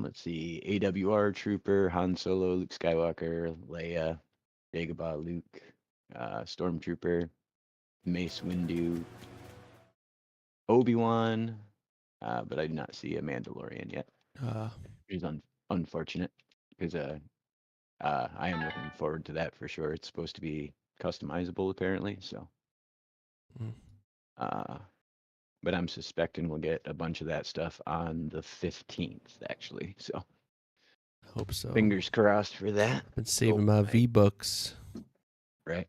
Let's see. AWR Trooper, Han Solo, Luke Skywalker, Leia, Dagobah, Luke, Stormtrooper, Mace Windu, Obi-Wan, but I do not see a Mandalorian yet. Uh, Which is unfortunate because I am looking forward to that for sure. It's supposed to be customizable apparently, so mm, uh, but I'm suspecting we'll get a bunch of that stuff on the 15th actually. So hope so. fingers crossed for that. Been Oh saving my my, V Bucks. right.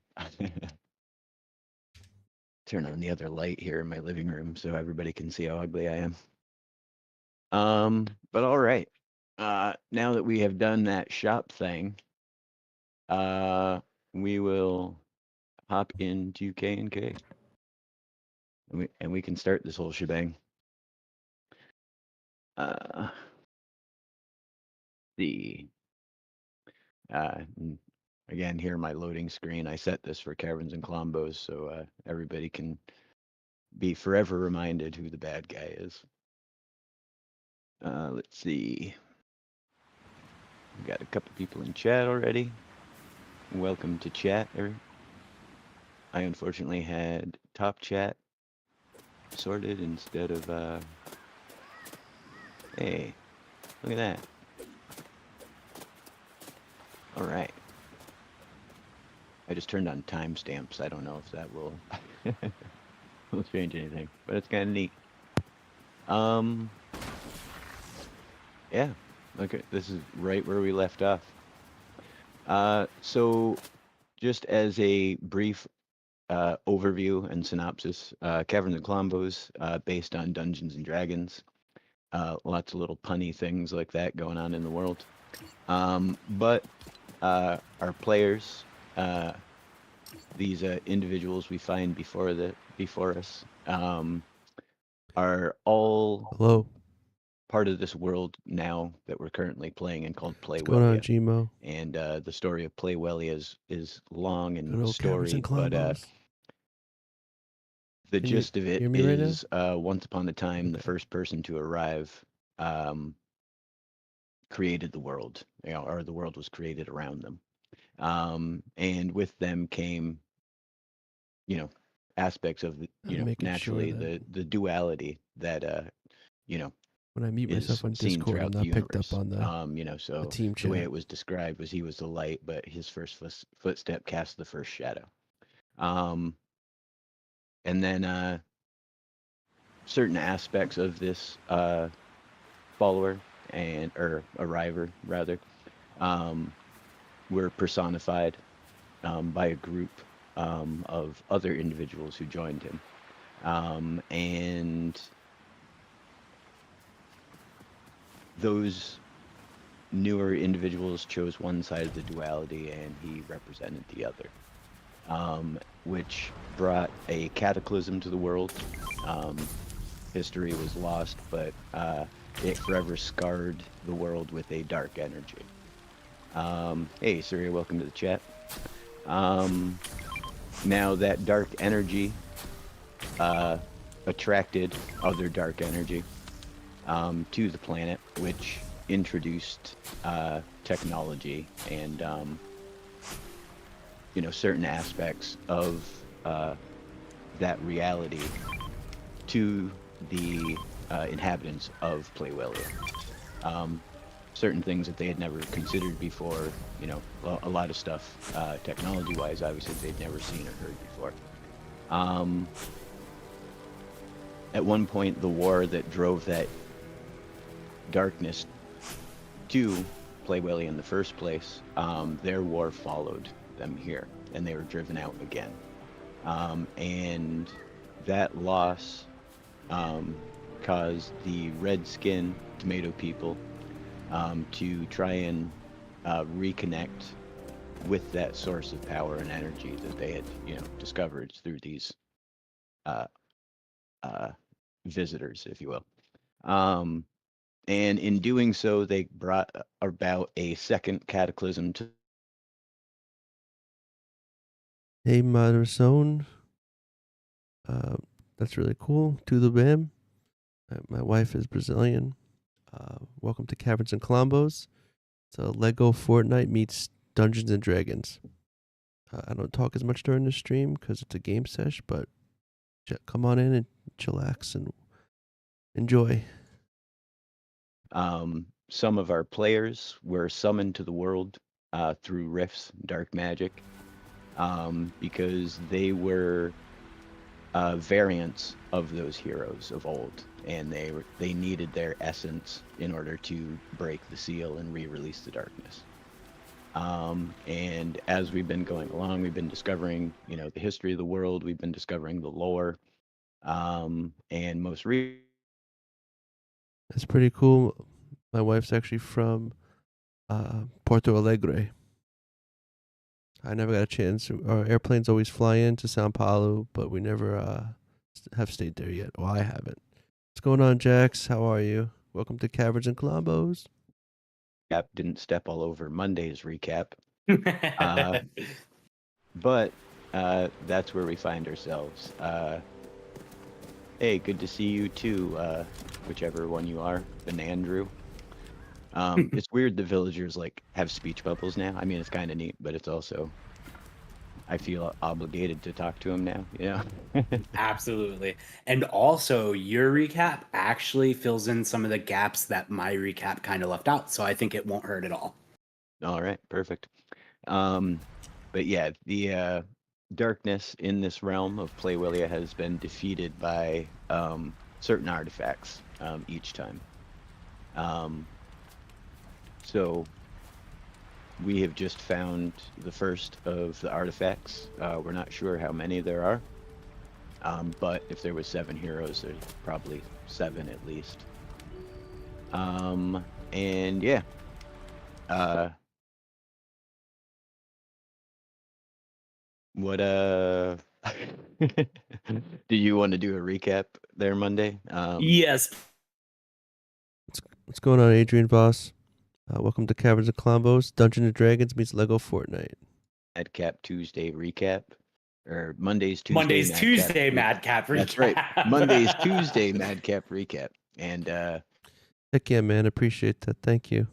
Turn on the other light here in my living room so everybody can see how ugly I am. But all right. Now that we have done that shop thing, uh, we will hop into K and K, and we can start this whole shebang. Uh, the again here my loading screen. I set this for Kaverns and Klombos so everybody can be forever reminded who the bad guy is. Let's see. We got a couple people in chat already. Welcome to chat. I unfortunately had top chat sorted instead of hey, look at that. All right. I just turned on timestamps. I don't know if that will will change anything, but it's kind of neat. Um, yeah. Okay, this is right where we left off. So just as a brief overview and synopsis, Caverns and Klombos, based on Dungeons and Dragons. Lots of little punny things like that going on in the world. But our players, these individuals we find before us, are all Hello. part of this world now that we're currently playing in called What's going on, Playwellia. Gmo? And the story of Playwellia is long Good and old Caverns and storied, but Klombos. the Can you gist of it hear me right now? is once upon a time, the Okay. first person to arrive um, created the world, or the world was created around them. And with them came, you know, aspects of I'm making sure naturally that the duality that you know when I mute myself is on seen Discord, I'm throughout the not picked up universe. on the So team the way chat. it was described was he was the light, but his first footstep cast the first shadow. Um, and then certain aspects of this follower or arriver rather um, were personified by a group of other individuals who joined him. And those newer individuals chose one side of the duality and he represented the other, which brought a cataclysm to the world. History was lost, but it forever scarred the world with a dark energy. Hey, Surya, welcome to the chat. Now, that dark energy uh, attracted other dark energy to the planet, which introduced technology and certain aspects of that reality to the inhabitants of Playwellia. Um, Certain things that they had never considered before, a lot of stuff technology-wise, obviously they'd never seen or heard before. At one point, the war that drove that darkness to Playwellia in the first place, their war followed them here, and they were driven out again. And that loss caused the red skin tomato people to try and reconnect with that source of power and energy that they had, discovered through these uh, uh, visitors, if you will. Um, and in doing so, they brought about a second cataclysm to. Hey, Moderzone. Uh, that's really cool. To the bam. My wife is Brazilian. Welcome to Kaverns and Klombos. It's a Lego Fortnite meets Dungeons and Dragons. I don't talk as much during the stream because it's a game sesh, but come on in and chillax and enjoy. Some of our players were summoned to the world through rifts, dark magic, because they were variants of those heroes of old, and they needed their essence in order to break the seal and re-release the darkness. And as we've been going along, we've been discovering, the history of the world. We've been discovering the lore, and most recently, It's pretty cool. My wife's actually from Porto Alegre. I never got a chance. Our airplanes always fly into Sao Paulo, but we never have stayed there yet. Well, I haven't. What's going on, Jax? How are you? Welcome to Caverns and Klombos. didn't step all over Monday's recap. But that's where we find ourselves. Hey, good to see you too, whichever one you are, Banandrew. It's weird the villagers have speech bubbles now. I mean, it's kind of neat, but it's also, I feel obligated to talk to him now. Absolutely. And also, your recap actually fills in some of the gaps that my recap kind of left out. So I think it won't hurt at all. All right, perfect. But yeah, the darkness in this realm of Playwelia has been defeated by certain artifacts each time. So we have just found the first of the artifacts. We're not sure how many there are, but if there was 7 heroes, there's probably 7 at least. And yeah. What do you want to do a recap there, Monday? Yes. What's going on, Adrian Voss? Welcome to Caverns and Klombos. Dungeons and Dragons meets Lego Fortnite. Madcap Tuesday recap, or Monday's Tuesday Madcap recap. That's right. Monday's Tuesday Madcap recap. And heck yeah, man, appreciate that. Thank you.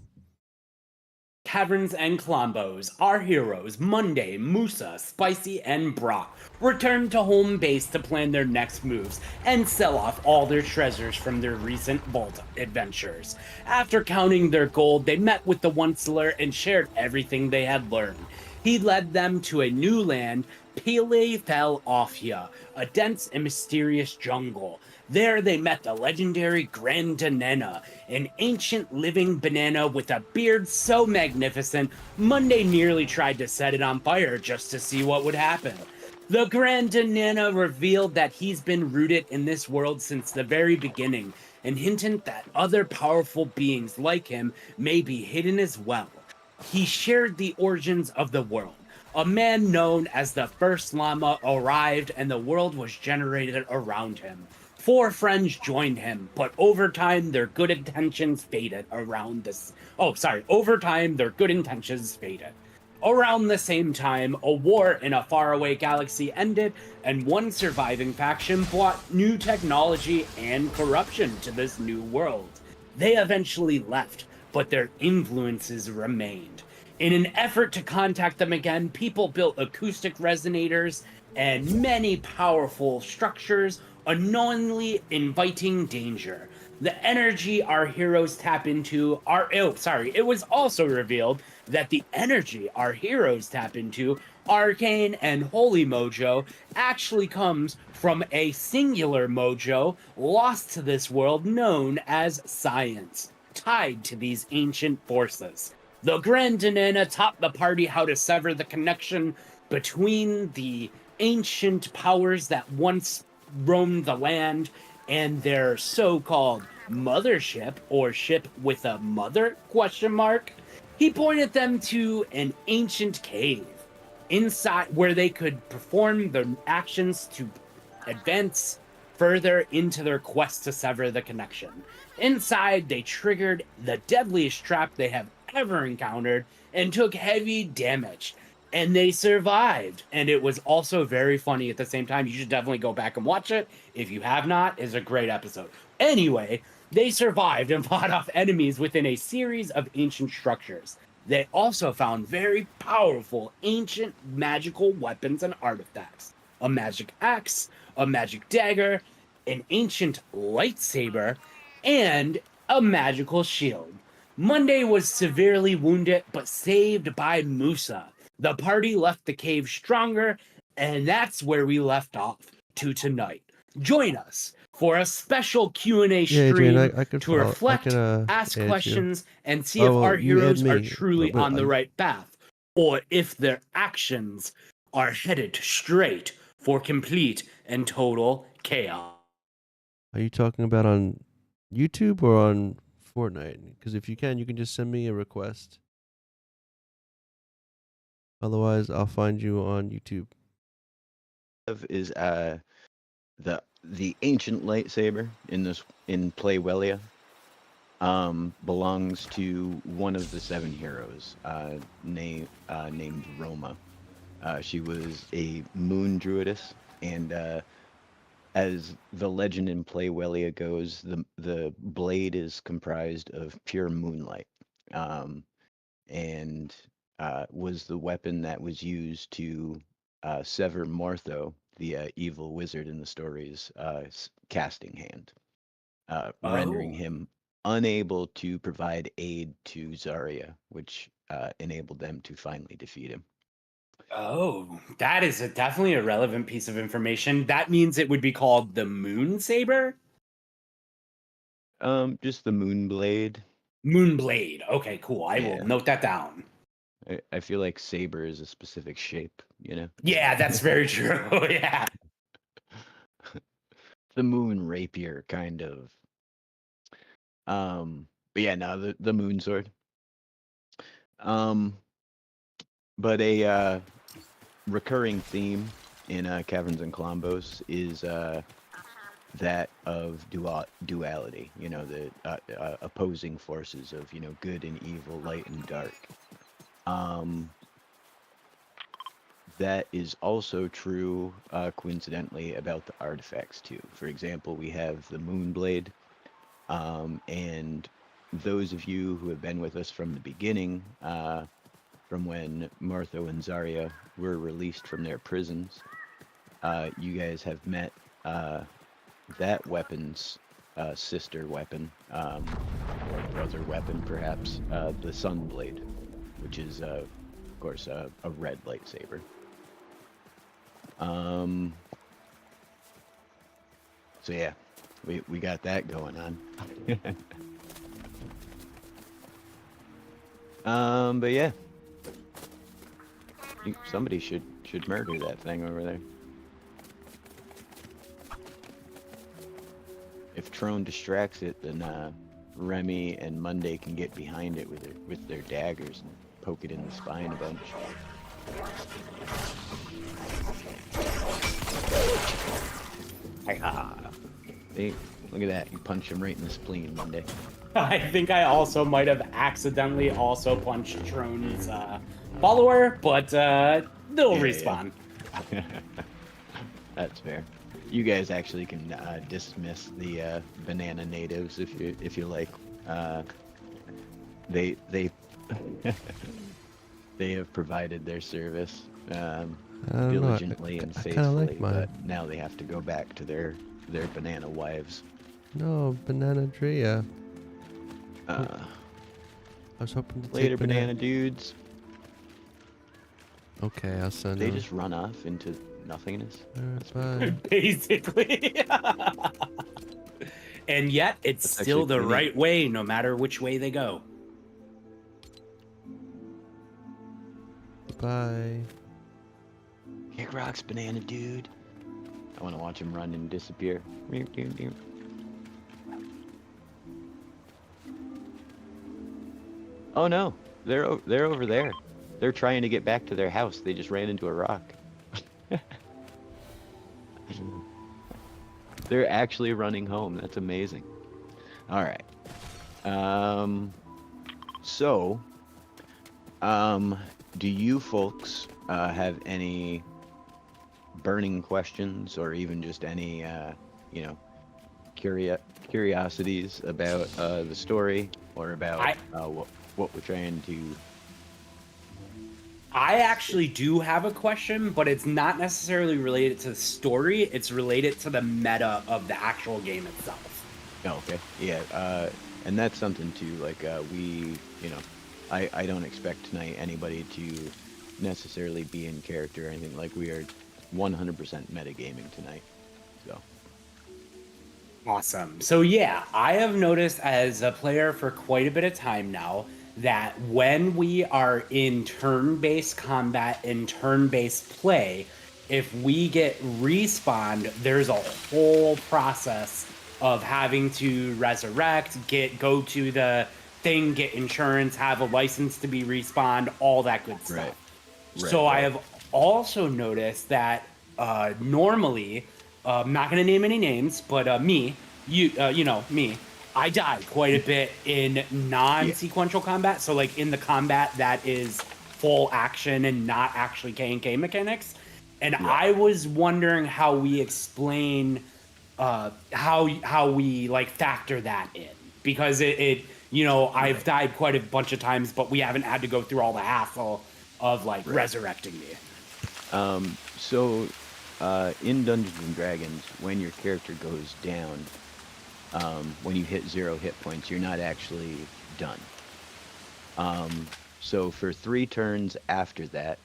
Kaverns and Klombos, our heroes, Monday, Musa, Spicy, and Brock, return to home base to plan their next moves and sell off all their treasures from their recent vault adventures. After counting their gold, they met with the Onceler and shared everything they had learned. He led them to a new land, Pele Fel Offia, a dense and mysterious jungle. There they met the legendary Grandanena, an ancient living banana with a beard so magnificent, Monday nearly tried to set it on fire just to see what would happen. The Grandanena revealed that he's been rooted in this world since the very beginning, and hinted that other powerful beings like him may be hidden as well. He shared the origins of the world. A man known as the First Llama arrived and the world was generated around him. 4 friends joined him, but over time their good intentions faded. Around the same time, a war in a faraway galaxy ended, and one surviving faction brought new technology and corruption to this new world. They eventually left, but their influences remained. In an effort to contact them again, people built acoustic resonators and many powerful structures, unknowingly inviting danger. The energy our heroes tap into it was also revealed that the energy our heroes tap into, arcane and holy mojo, actually comes from a singular mojo lost to this world known as science, tied to these ancient forces. The Grandanena taught the party how to sever the connection between the ancient powers that once roamed the land and their so-called mothership, or ship with a mother ? He pointed them to an ancient cave inside where they could perform their actions to advance further into their quest to sever the connection. Inside, they triggered the deadliest trap they have ever encountered and took heavy damage. And they survived. And it was also very funny at the same time. You should definitely go back and watch it. If you have not, it's a great episode. Anyway, They survived and fought off enemies within a series of ancient structures. They also found very powerful ancient magical weapons and artifacts. A magic axe, a magic dagger, an ancient lightsaber, and a magical shield. Monday was severely wounded but saved by Musa. The party left the cave stronger, and that's where we left off to tonight. Join us for a special Q&A Yeah, stream Adrian, I could to follow. reflect, I can ask add you. questions, and see Oh, if well, our you add heroes are me, truly but on the I'm- right path, or if their actions are headed straight for complete and total chaos. Are you talking about on YouTube or on Fortnite? Because if you can just send me a request. Otherwise, I'll find you on YouTube. Is the ancient lightsaber in Playwelia belongs to one of the 7 heroes named Roma. She was a moon druidess, and as the legend in Playwelia goes, the blade is comprised of pure moonlight, and was the weapon that was used to sever Mortho, the evil wizard in the story's casting hand, rendering Oh. him unable to provide aid to Zarya, which enabled them to finally defeat him. Oh, that is definitely a relevant piece of information. That means it would be called the Moon Saber? Just the Moonblade. Moonblade. Okay, cool. I will Yeah. note that down. I feel like saber is a specific shape, you know? Yeah, that's very true. Yeah. The moon rapier, kind of. But yeah, no, the moon sword. But a recurring theme in Caverns and Klombos is that of duality. You know, the opposing forces of, you know, good and evil, light and dark. That is also true, coincidentally, about the artifacts too. For example, we have the Moonblade, and those of you who have been with us from the beginning, from when Martho and Zarya were released from their prisons, you guys have met that weapon's sister weapon, or brother weapon perhaps, the Sunblade, which is, of course, a red lightsaber. So yeah, we got that going on. But yeah, somebody should murder that thing over there. If Trone distracts it, then Remy and Monday can get behind it with their daggers and poke it in the spine a bunch. See, look at that. You punch him right in the spleen, Monday. I think I also might have accidentally also punched Trone's follower, but they'll respawn. Yeah. That's fair. You guys actually can dismiss the banana natives if you like. They they have provided their service diligently and faithfully, like mine. but now they have to go back to their banana wives. No, Banana Drea. Uh, I was hoping to later, take banana dudes. Okay, I'll send They them. just run off into nothingness. Alright, bye. Basically. And yet, it's That's still actually the pretty right way, no matter which way they go. Bye. Kick rocks, banana dude. I want to watch him run and disappear. Oh no, they're over there. They're trying to get back to their house. They just ran into a rock. They're actually running home. That's amazing. All right. Do you folks have any burning questions, or even just any, curiosities about the story or about what we're trying to? I actually do have a question, but it's not necessarily related to the story. It's related to the meta of the actual game itself. Oh, okay. Yeah. And that's something too. Like we, I don't expect tonight anybody to necessarily be in character or anything. Like we are 100% metagaming tonight. So. Awesome. So yeah, I have noticed as a player for quite a bit of time now that when we are in turn-based combat and turn-based play, if we get respawned, there's a whole process of having to resurrect, go to the thing, get insurance, have a license to be respawned, all that good stuff. So I have also noticed that normally, I'm not going to name any names, but me, I died quite a bit in non-sequential combat. So like in the combat that is full action and not actually K&K mechanics. And I was wondering how we explain how we like factor that in, because I've died quite a bunch of times, but we haven't had to go through all the hassle of like resurrecting me. So in Dungeons and Dragons, when your character goes down, when you hit 0 hit points, you're not actually done. So for 3 turns after that,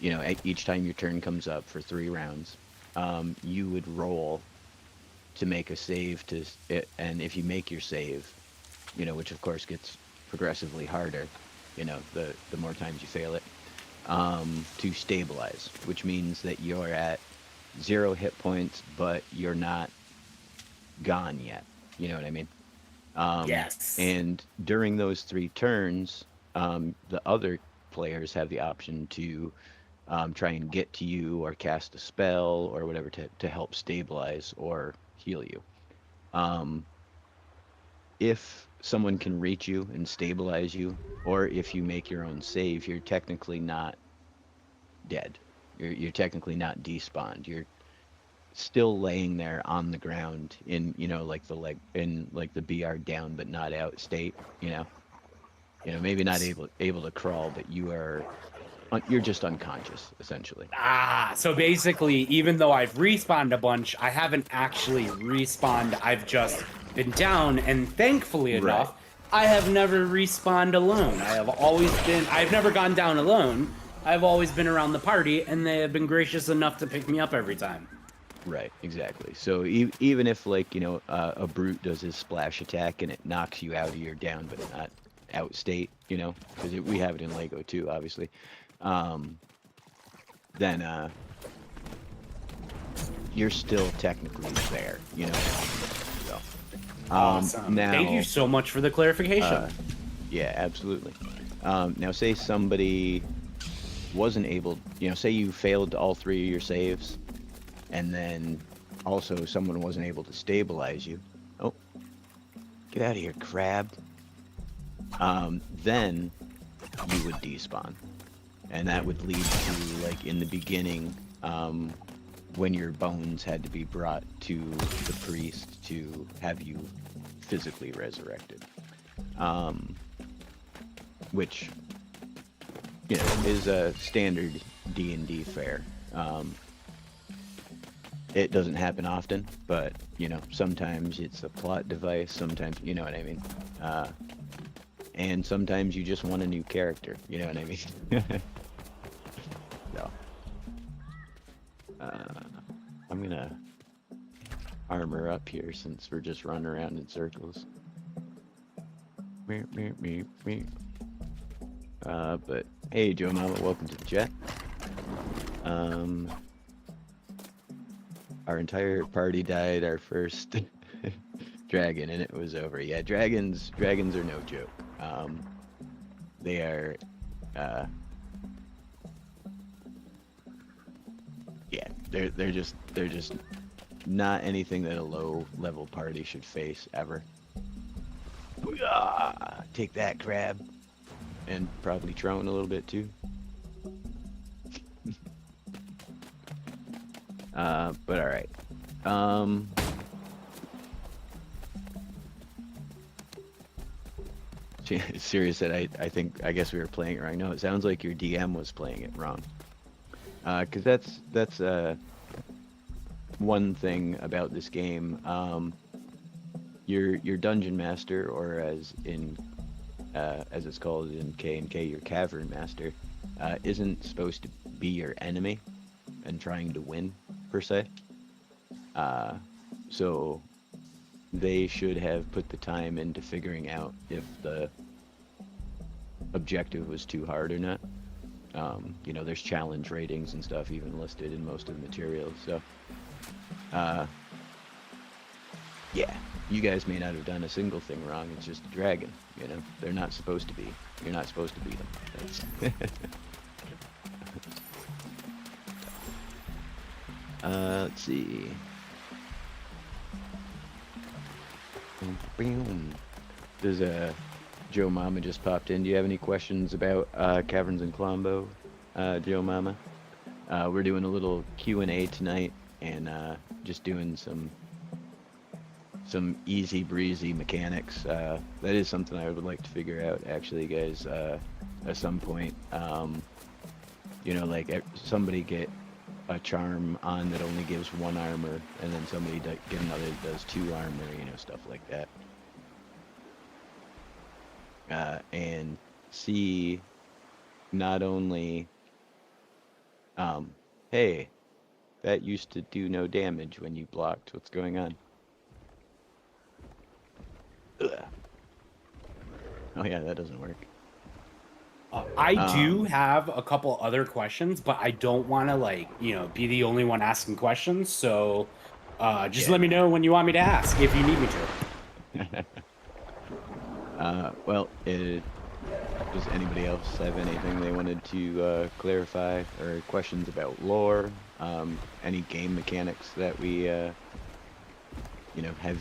each time your turn comes up for 3 rounds, you would roll to make a save and if you make your save, which of course gets progressively harder, the more times you fail it, to stabilize, which means that you're at 0 hit points, but you're not gone yet. You know what I mean? Yes. And during those 3 turns, the other players have the option to try and get to you or cast a spell or whatever to help stabilize or heal you. If someone can reach you and stabilize you, or if you make your own save, you're technically not dead. You're technically not despawned. You're still laying there on the ground in like the BR down but not out state. Maybe not able to crawl, but you're just unconscious essentially. So basically, even though I've respawned a bunch, I haven't actually respawned. I've just been down, and thankfully enough, I have never respawned alone. I've never gone down alone. I've always been around the party, and they have been gracious enough to pick me up every time. Right, exactly. So even if a brute does his splash attack and it knocks you out of your down but not out state, because we have it in Lego too, obviously. Then you're still technically there, So, awesome. Now, thank you so much for the clarification. Yeah, absolutely. Now, say somebody wasn't able, say you failed all 3 of your saves, and then also someone wasn't able to stabilize you. Oh, get out of here, crab. Then you would despawn. And that would lead to, like, in the beginning, when your bones had to be brought to the priest to have you physically resurrected. Which, is a standard D&D fare. It doesn't happen often, but, sometimes it's a plot device, sometimes, you know what I mean? And sometimes you just want a new character, you know what I mean? So, I'm gonna armor up here since we're just running around in circles. But hey, Joe Mama, welcome to the chat. Our entire party died our first dragon, and it was over. Yeah, dragons are no joke. They are, yeah, they're just not anything that a low level party should face ever. Booyah! Take that, crab, and probably Trone a little bit too. But all right. Serious said, I guess we were playing it wrong. No, it sounds like your DM was playing it wrong. Because that's one thing about this game. Your dungeon master, or as it's called in K&K, your cavern master, isn't supposed to be your enemy and trying to win per se. So they should have put the time into figuring out if the objective was too hard or not. There's challenge ratings and stuff even listed in most of the materials. So, yeah, you guys may not have done a single thing wrong. It's just a dragon. They're not supposed to be. You're not supposed to beat them. Let's see. There's Joe Mama just popped in. Do you have any questions about Caverns and Klombo, Joe Mama? We're doing a little Q&A tonight, and just doing some easy breezy mechanics. That is something I would like to figure out, actually, guys, at some point. Like somebody get a charm on that only gives 1 armor, and then somebody get another that does 2 armor, stuff like that. And see, not only, hey, that used to do no damage when you blocked. What's going on? Ugh. Oh yeah, that doesn't work. I do have a couple other questions, but I don't want to be the only one asking questions. So just let me know when you want me to ask, if you need me to. Does anybody else have anything they wanted to clarify, or questions about lore? Any game mechanics that we have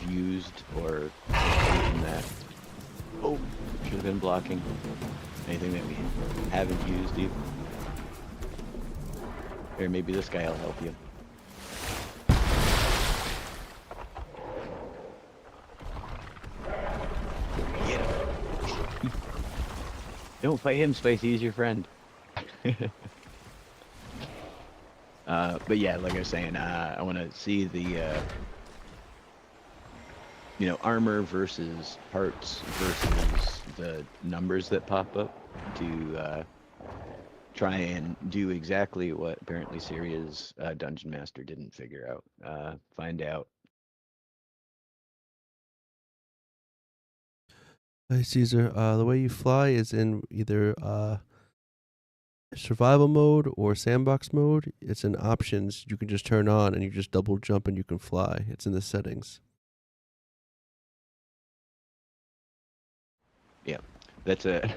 used, or anything that should have been blocking? Anything that we haven't used even? Or maybe this guy will help you. Get him. Don't fight him, Spicy. He's your friend. But yeah, like I was saying, I want to see the armor versus parts versus the numbers that pop up to try and do exactly what apparently Syria's Dungeon Master didn't figure out. Find out. Hey Caesar, the way you fly is in either survival mode or sandbox mode. It's in options. You can just turn on and you just double jump and you can fly. It's in the settings. Yeah, that's a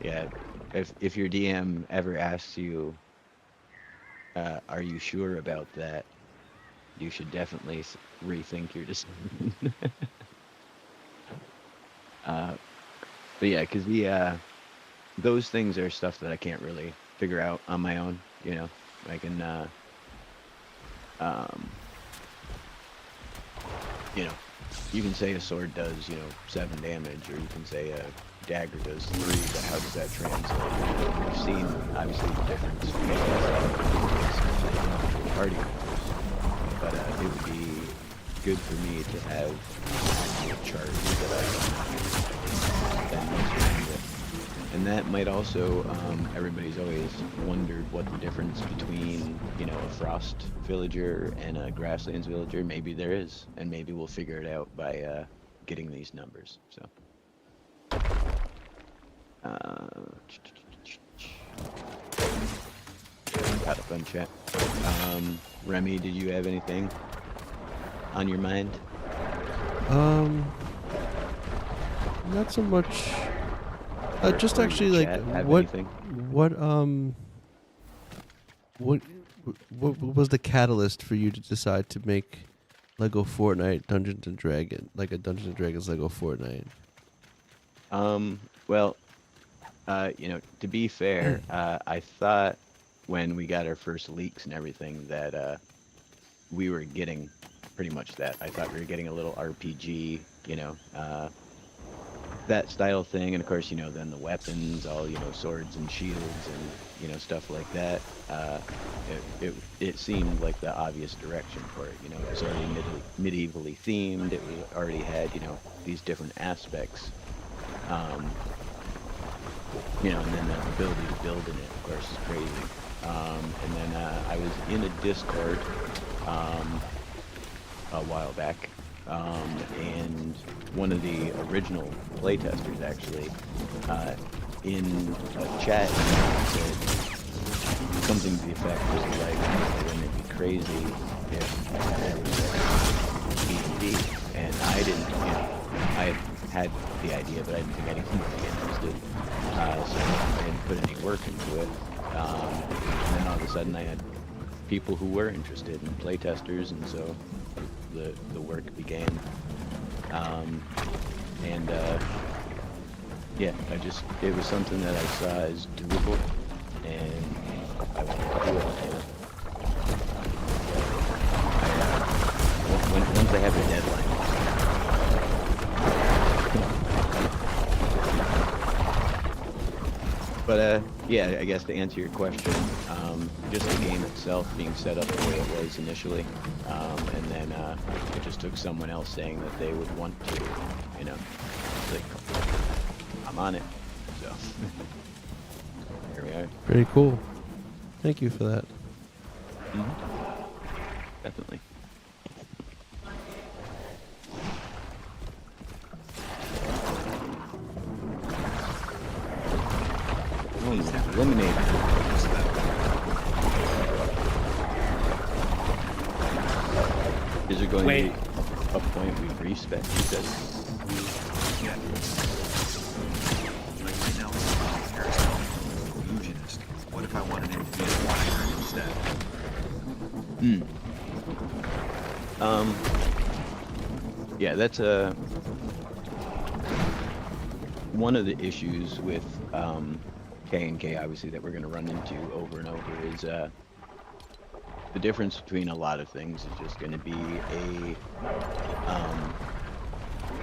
yeah. If your DM ever asks you, are you sure about that? You should definitely rethink your decision. But yeah, because those things are stuff that I can't really figure out on my own. I can you can say a sword does 7 damage, or you can say a dagger does 3, but how does that translate? We've seen obviously the difference between party members, but it would be good for me to have a chart that I can and that might also, everybody's always wondered what the difference between, a frost villager and a grasslands villager. Maybe there is, and maybe we'll figure it out by getting these numbers. So, got a fun chat. Remy, did you have anything on your mind? Not so much. Just actually, like, what was the catalyst for you to decide to make Lego Fortnite Dungeons and Dragons, like a Dungeons and Dragons Lego Fortnite? Well, to be fair, I thought when we got our first leaks and everything that we were getting pretty much that. I thought we were getting a little RPG, that style thing, and of course, then the weapons, all swords and shields and stuff like that. Uh, it seemed like the obvious direction for it. It was already medievally themed. It was already had these different aspects. Um, and then the ability to build in it, of course, is crazy. And then I was in a Discord a while back, and one of the original playtesters actually in a chat said something to the effect was like, wouldn't it be crazy if there was D&D? And I didn't, I had the idea, but I didn't think anyone would be interested, so I didn't put any work into it. And then all of a sudden I had people who were interested in playtesters, and so the work began. And yeah, it was something that I saw as doable, and I wanted to do it. Once I have a deadline. But yeah, I guess to answer your question, just the game itself being set up the way it was initially, and then it just took someone else saying that they would want to, like, I'm on it. So here we are. Pretty cool. Thank you for that. Definitely. Lemonade. Is there going to be a point we respec, you said? Yeah. Like right now, it's illusionist. What if I wanted him to be a fire instead? Yeah, that's one of the issues with K&K, obviously, that we're going to run into over and over is the difference between a lot of things is just going to be a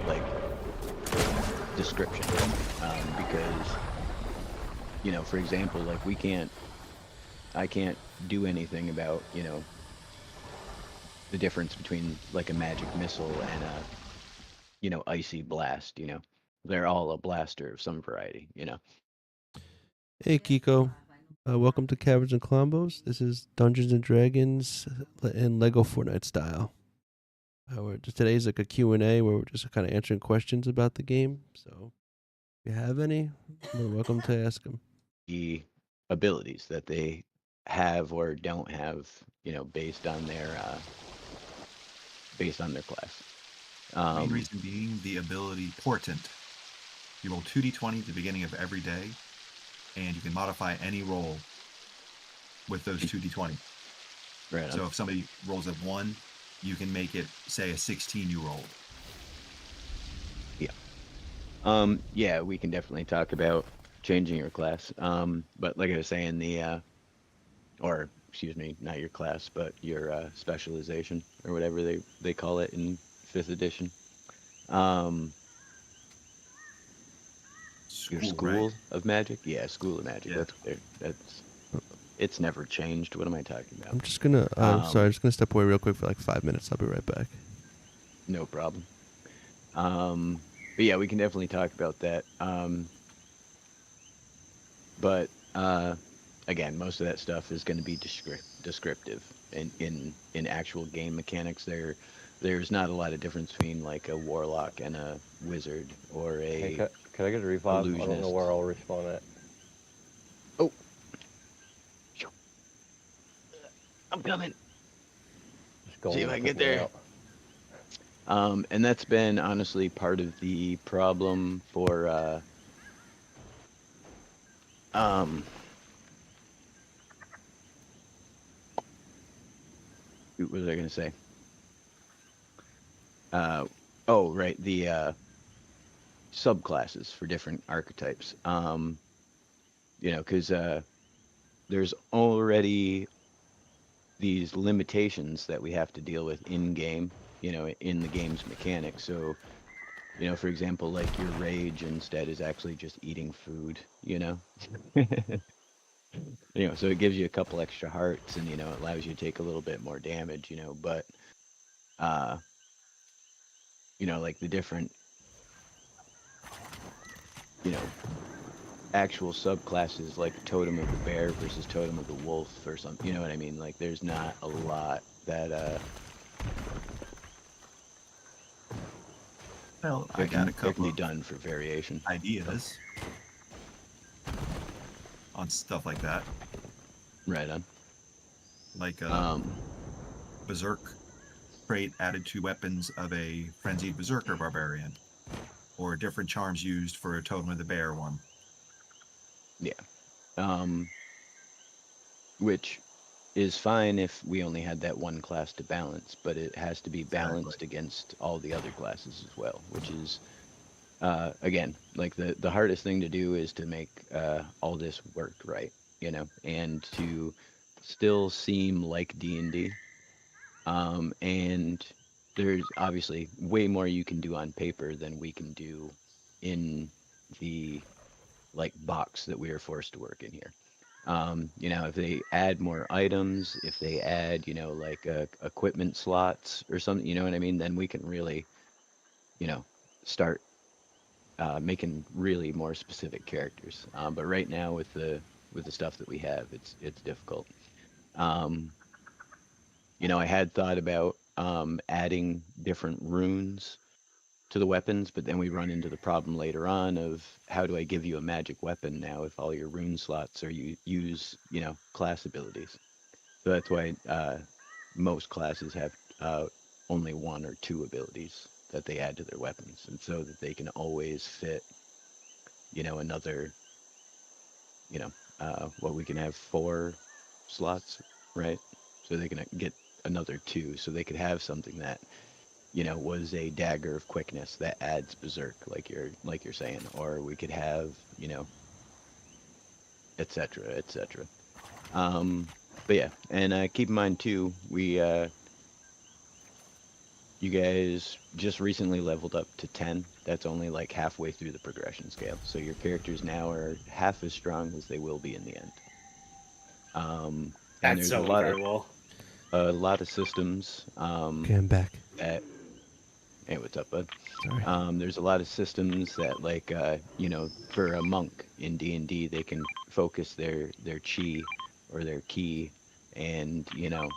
like description, because for example, like I can't do anything about the difference between like a magic missile and a icy blast. They're all a blaster of some variety. Hey, Kiko. Welcome to Caverns and Klombos. This is Dungeons and Dragons in Lego Fortnite style. Today's like a Q&A where we're just kind of answering questions about the game. So if you have any, you're welcome to ask them. The abilities that they have or don't have, based on their class. Main reason being the ability Portent. You roll 2d20 at the beginning of every day, and you can modify any roll with those 2d20. Right on. So if somebody rolls a 1, you can make it, say, a 16 you rolled. Yeah. Yeah, we can definitely talk about changing your class. But like I was saying, or excuse me, not your class, but your specialization or whatever they call it in 5th edition. Your school right? of magic? Yeah, school of magic. Yeah. It's never changed. What am I talking about? I'm just gonna sorry, I'm just gonna step away real quick for like 5 minutes. I'll be right back. No problem. But yeah, we can definitely talk about that. But again, most of that stuff is going to be descriptive. In actual game mechanics, there's not a lot of difference between like a warlock and a wizard or a Hey, can I get a revive? I don't know where I'll respawn at. Oh, I'm coming. Just See if I can pick get me there. out. And that's been honestly part of the problem for what was I going to say? Oh, right, the subclasses for different archetypes. Because there's already these limitations that we have to deal with in game, in the game's mechanics. So, You know, for example, like your rage instead is actually just eating food, you know? You know, so it gives you a couple extra hearts and, you know, it allows you to take a little bit more damage, you know, but, uh, you know, like the different, you know, actual subclasses like Totem of the Bear versus Totem of the Wolf or something, you know what I mean? Like there's not a lot that, Well, I got a that couple can be of done for variation. ideas on stuff like that, Right on. like Um, Berserk trait added to weapons of a Frenzied Berserker Barbarian, or different charms used for a Totem of the Bear one. yeah. Which is fine if we only had that one class to balance, but it has to be balanced Exactly. against all the other classes as well, which is again, like the hardest thing to do is to make all this work right, you know, and to still seem like D&D. And there's obviously way more you can do on paper than we can do in the like box that we are forced to work in here. You know, if they add more items, if they add, you know, like equipment slots or something, you know what I mean, then we can really, you know, start making really more specific characters. But right now with the stuff that we have, it's difficult. Um, you know, I had thought about adding different runes to the weapons, but then we run into the problem later on of how do I give you a magic weapon now if all your rune slots are you use, you know, class abilities. So that's why most classes have only one or two abilities that they add to their weapons, and so that they can always fit, you know, another, you know, what we can have 4 slots, right? So they can get another 2, so they could have something that, you know, was a dagger of quickness that adds berserk, like you're saying, or we could have, you know, etc., etc. But yeah, and keep in mind too, you guys just recently leveled up to 10. That's only like halfway through the progression scale. So your characters now are half as strong as they will be in the end. And That's there's so incredible. a lot of systems Okay, I'm back. that. Hey, what's up, bud? Sorry. There's a lot of systems that, like, you know, for a monk in D&D, they can focus their chi or their ki, and you know,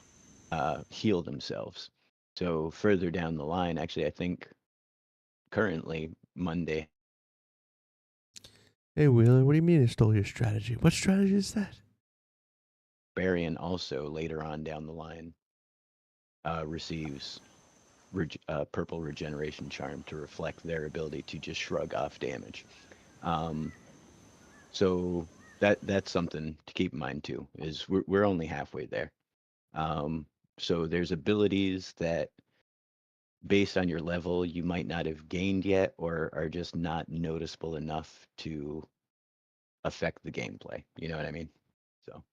heal themselves. So further down the line, actually, I think currently Monday, Hey, Wheeler, what do you mean I stole your strategy? What strategy is that? Barian also later on down the line receives purple regeneration charm to reflect their ability to just shrug off damage. Um, so that's something to keep in mind too. Is we're only halfway there. Um, so there's abilities that, based on your level, you might not have gained yet, or are just not noticeable enough to affect the gameplay. You know what I mean? So,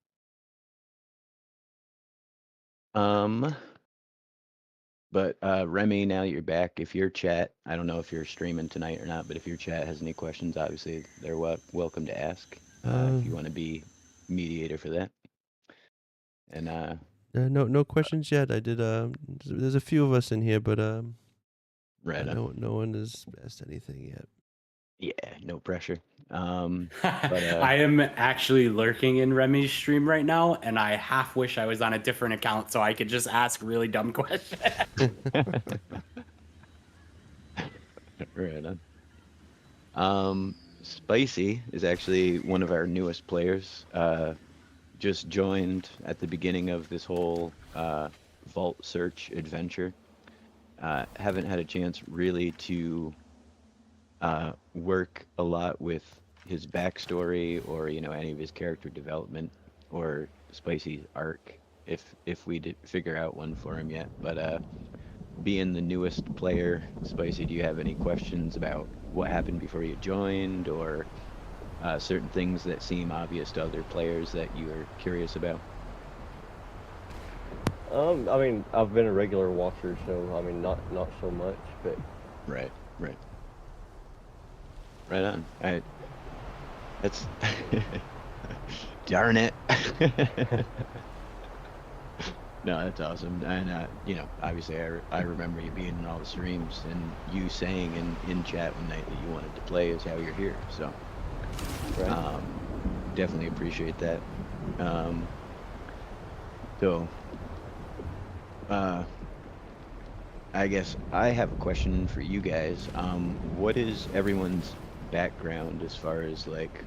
um, but Remy, now that you're back, if your chat, I don't know if you're streaming tonight or not, but if your chat has any questions, obviously they're welcome to ask. If you want to be mediator for that, and No questions yet. I did. There's a few of us in here, but right on. no one has asked anything yet. Yeah, no pressure. But I am actually lurking in Remy's stream right now, and I half wish I was on a different account so I could just ask really dumb questions. right on. Spicy is actually one of our newest players. Just joined at the beginning of this whole vault search adventure. Haven't had a chance really to work a lot with his backstory or, you know, any of his character development or Spicy's arc, if we did figure out one for him yet. But being the newest player, Spicy, do you have any questions about what happened before you joined, or certain things that seem obvious to other players that you are curious about? I mean, I've been a regular watcher, so I mean, not so much, but Right, right. Right on. That's darn it. No, that's awesome. And obviously, I remember you being in all the streams and you saying in chat one night that you wanted to play is how you're here. So, Right. definitely appreciate that. So, I guess I have a question for you guys. What is everyone's background as far as like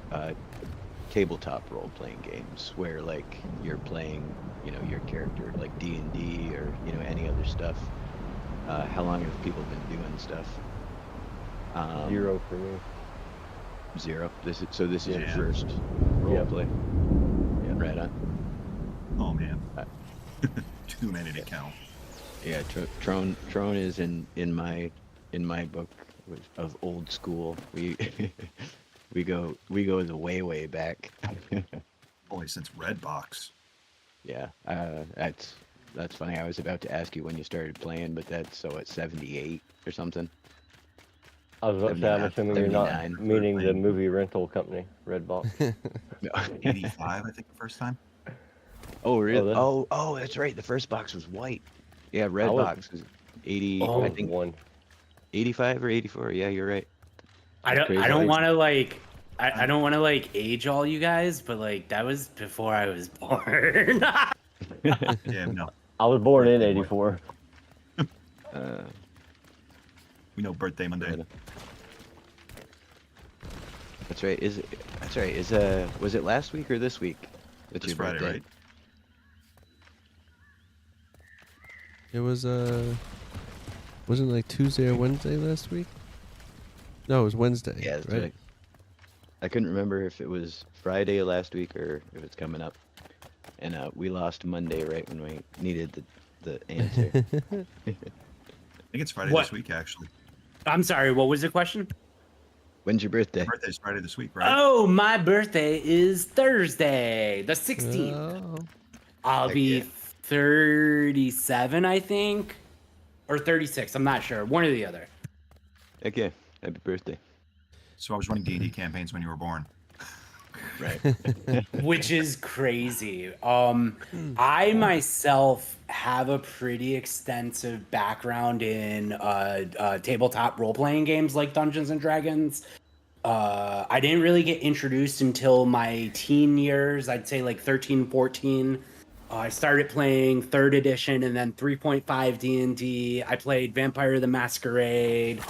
tabletop role-playing games where like you're playing, your character like D&D or any other stuff? How long have people been doing stuff? 0 for me. 0. This is your Yeah. first role play. Yeah, right on. Oh man, too many to count. Yeah, Trone is in my book of old school. We we go the way back. Only since Redbox. Yeah, that's funny. I was about to ask you when you started playing, but that's at 78 or something. I was about to say, I'm assuming you're not 79. meaning the movie rental company, Redbox. No. 85, I think, the first time. Oh really? Oh, Oh, that's right. The first box was white. Yeah, red I was- box was 80. Oh, I think one. 85 or 84. Yeah, you're right. I That's don't crazy. I don't want to like I don't want to like age all you guys, but like that was before I was born. Yeah, no, I was born in Birthday boy. '84. we know birthday Monday. Right. That's right. That's right. Was it last week or this week? That's This your Friday, birthday. right? It was wasn't it like Tuesday or Wednesday last week? No, it was Wednesday. Yeah, that's right. right. I couldn't remember if it was Friday last week or if it's coming up. And we lost Monday right when we needed the answer. I think it's Friday What? this week, actually. I'm sorry, what was the question? When's your birthday? Your birthday's Friday this week, right? Oh, my birthday is Thursday, the 16th. Oh. I'll Heck be yeah. 37, I think, or 36. I'm not sure. One or the other. Heck yeah. Happy birthday. So I was running D&D campaigns when you were born. Right. Which is crazy. I myself have a pretty extensive background in tabletop role-playing games like Dungeons and Dragons. I didn't really get introduced until my teen years. I'd say like 13, 14. I started playing 3rd edition and then 3.5 D&D. I played Vampire the Masquerade,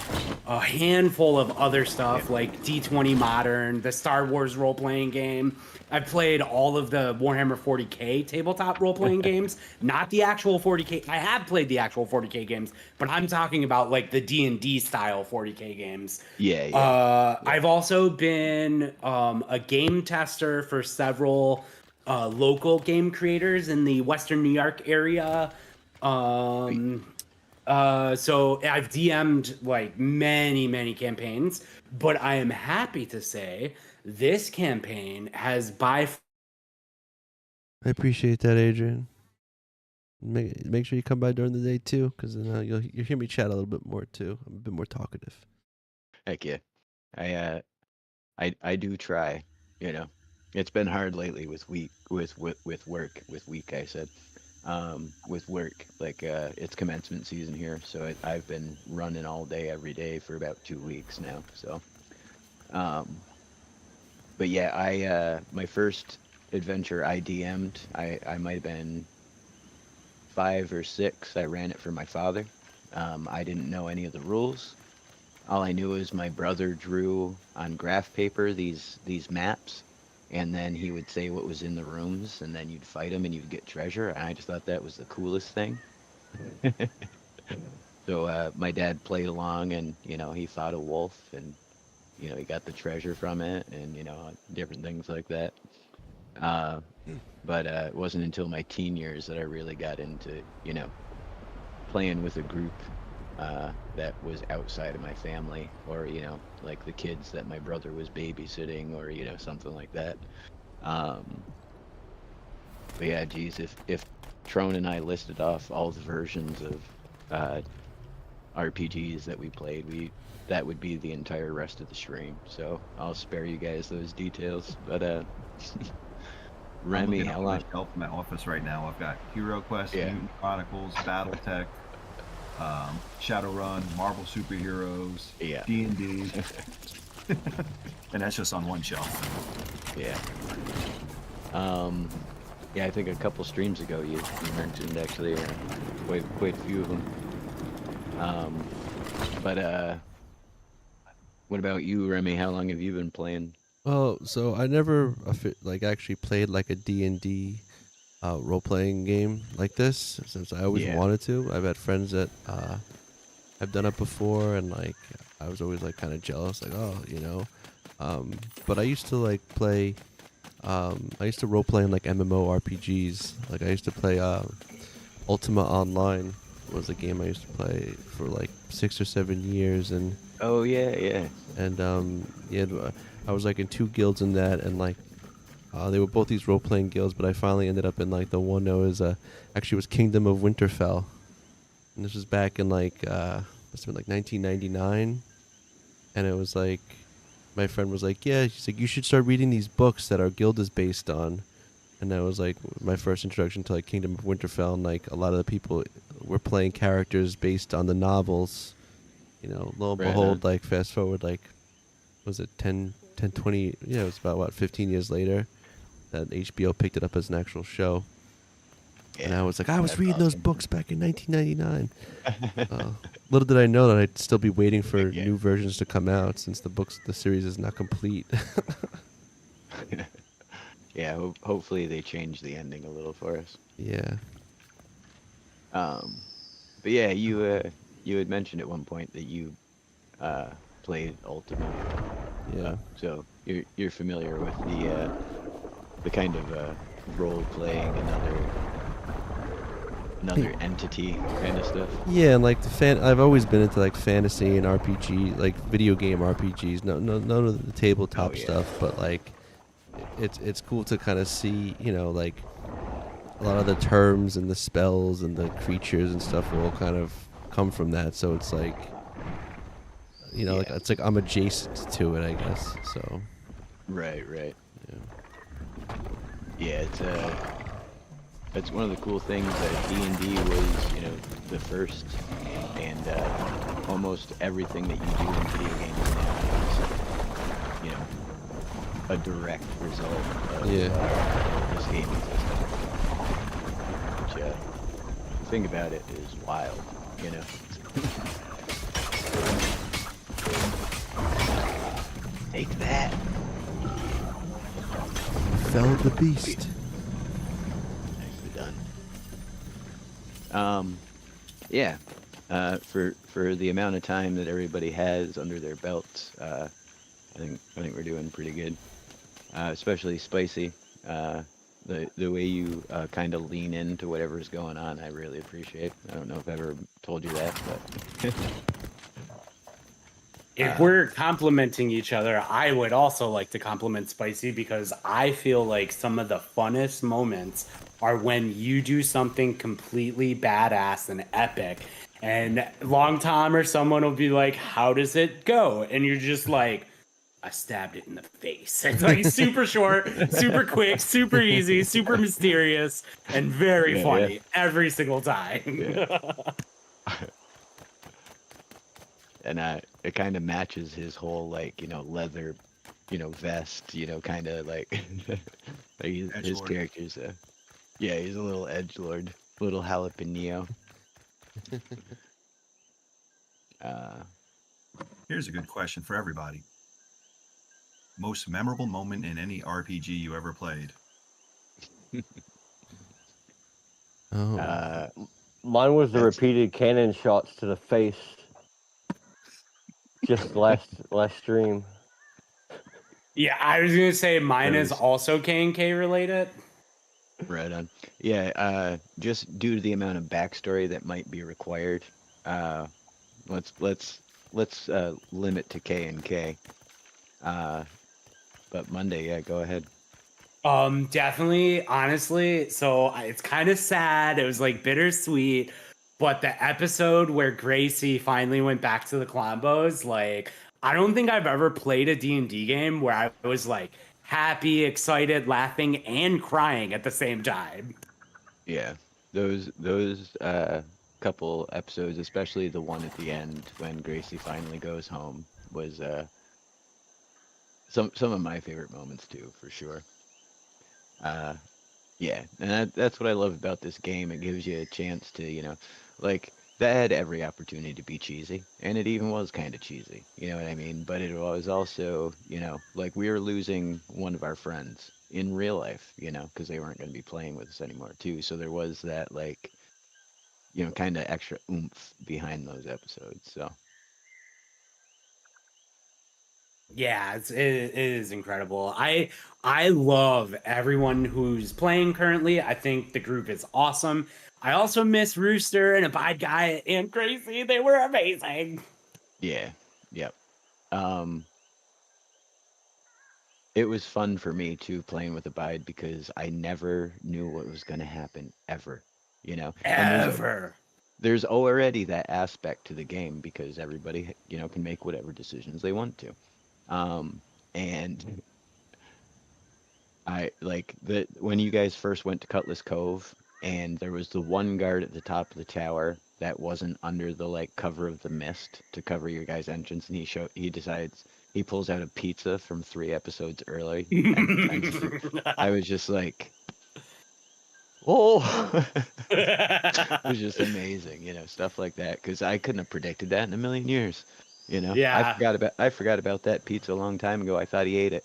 a handful of other stuff like D20 Modern, the Star Wars role-playing game. I've played all of the Warhammer 40K tabletop role-playing games, not the actual 40K. I have played the actual 40K games, but I'm talking about like the D&D style 40K games. Yeah. I've also been a game tester for several local game creators in the Western New York area. So I've DM'd like many campaigns, but I am happy to say this campaign has I appreciate that, Adrian. Make sure you come by during the day too, because then you'll hear me chat a little bit more too. I'm a bit more talkative. Heck yeah. I do try, It's been hard lately with work, I said. With work, like it's commencement season here, so I've been running all day every day for about 2 weeks now. So, but yeah, my first adventure I DM'd, I might have been 5 or 6. I ran it for my father. I didn't know any of the rules. All I knew is my brother drew on graph paper these maps, and then he would say what was in the rooms, and then you'd fight him and you'd get treasure. And I just thought that was the coolest thing. So my dad played along, and he fought a wolf, and he got the treasure from it, and different things like that. But it wasn't until my teen years that I really got into playing with a group that was outside of my family, or like the kids that my brother was babysitting, or something like that. But yeah, geez, if Trone and I listed off all the versions of RPGs that we played, that would be the entire rest of the stream. So I'll spare you guys those details. But I'm Remy, looking how up long? my shelf in my office right now. I've got Hero Quest, Yeah. Mutant Chronicles, BattleTech, Shadowrun, Marvel Superheroes, Yeah. D&D, and that's just on one shelf. Yeah. Yeah, I think a couple streams ago you mentioned actually quite a few of them. But what about you, Remy? How long have you been playing? Well, so I never like actually played like a D&D role-playing game like this, since I always Yeah. wanted to. I've had friends that have done it before, and like I was always like kind of jealous, like, oh, you know. But I used to like play. I used to role play in like MMO RPGs. Like I used to play Ultima Online was a game I used to play for like 6 or 7 years, and Oh yeah. I was like in 2 guilds in that, and like they were both these role playing guilds, but I finally ended up in like the one that was actually was Kingdom of Winterfell, and this was back in like must have been like 1999, and it was like my friend was like, yeah, she's like, you should start reading these books that our guild is based on. And that was like my first introduction to like Kingdom of Winterfell, and like a lot of the people were playing characters based on the novels. You know, lo and Right behold, on. like fast forward like, was it 20, yeah, it was about what, 15 years later that HBO picked it up as an actual show. And I was like, I was that's reading those awesome. books back in 1999. Little did I know that I'd still be waiting for Yeah. new versions to come out, since the series is not complete. Yeah, hopefully they change the ending a little for us. Yeah. But yeah, you had mentioned at one point that you played Ultima. Yeah. So you're familiar with the kind of role playing another entity kind of stuff. Yeah, and like I've always been into like fantasy and RPG, like video game RPGs. None of the tabletop Oh, yeah. stuff, but like it's cool to kind of see, you know, like a lot of the terms and the spells and the creatures and stuff will all kind of come from that. So it's like, you know, like Yeah. it's like I'm adjacent to it, I guess. So Right. yeah. Yeah, it's one of the cool things that D&D was, the first, and almost everything that you do in video games now is, a direct result of this gaming system. Which, think about it, is wild, Take that. Fell the beast. Nicely done. Yeah. For the amount of time that everybody has under their belts, I think we're doing pretty good. Especially Spicy. The way you kind of lean into whatever's going on, I really appreciate. I don't know if I ever told you that, but If we're complimenting each other, I would also like to compliment Spicy, because I feel like some of the funnest moments are when you do something completely badass and epic, and Long Tom or someone will be like, how does it go? And you're just like, I stabbed it in the face. It's like super short, super quick, super easy, super mysterious, and very funny every single time. Yeah. And it kind of matches his whole leather, vest, kind of like his Edgelord. character's he's a little edgelord, little jalapeno. Here's a good question for everybody. Most memorable moment in any RPG you ever played? Oh. Mine was the That's- repeated cannon shots to the face. Just last stream. Yeah, I was gonna say mine is Those- also K&K related. Right on. Yeah, just due to the amount of backstory that might be required, let's limit to K and K. But Monday, yeah, go ahead. Definitely, honestly. So it's kind of sad. It was like bittersweet. But the episode where Gracie finally went back to the Klombos, like, I don't think I've ever played a D&D game where I was like happy, excited, laughing, and crying at the same time. Yeah, those couple episodes, especially the one at the end when Gracie finally goes home, was some of my favorite moments too, for sure. Uh, yeah, and that's what I love about this game. It gives you a chance to, like that had every opportunity to be cheesy, and it even was kind of cheesy. You know what I mean? But it was also, like we were losing one of our friends in real life, because they weren't going to be playing with us anymore too. So there was that like, kind of extra oomph behind those episodes. So Yeah, it is incredible. I love everyone who's playing currently. I think the group is awesome. I also miss Rooster and Abide Guy and Gracie. They were amazing. yeah, yep. Um, it was fun for me too playing with Abide because I never knew what was going to happen ever, and Ever. there's already that aspect to the game because everybody, can make whatever decisions they want to. And I like the when you guys first went to Cutlass Cove and there was the one guard at the top of the tower that wasn't under the like cover of the mist to cover your guys' entrance, and he decides he pulls out a pizza from 3 episodes early and pretends to. I was just like, oh, it was just amazing, stuff like that because I couldn't have predicted that in a million years. Yeah. I forgot about that pizza a long time ago. I thought he ate it.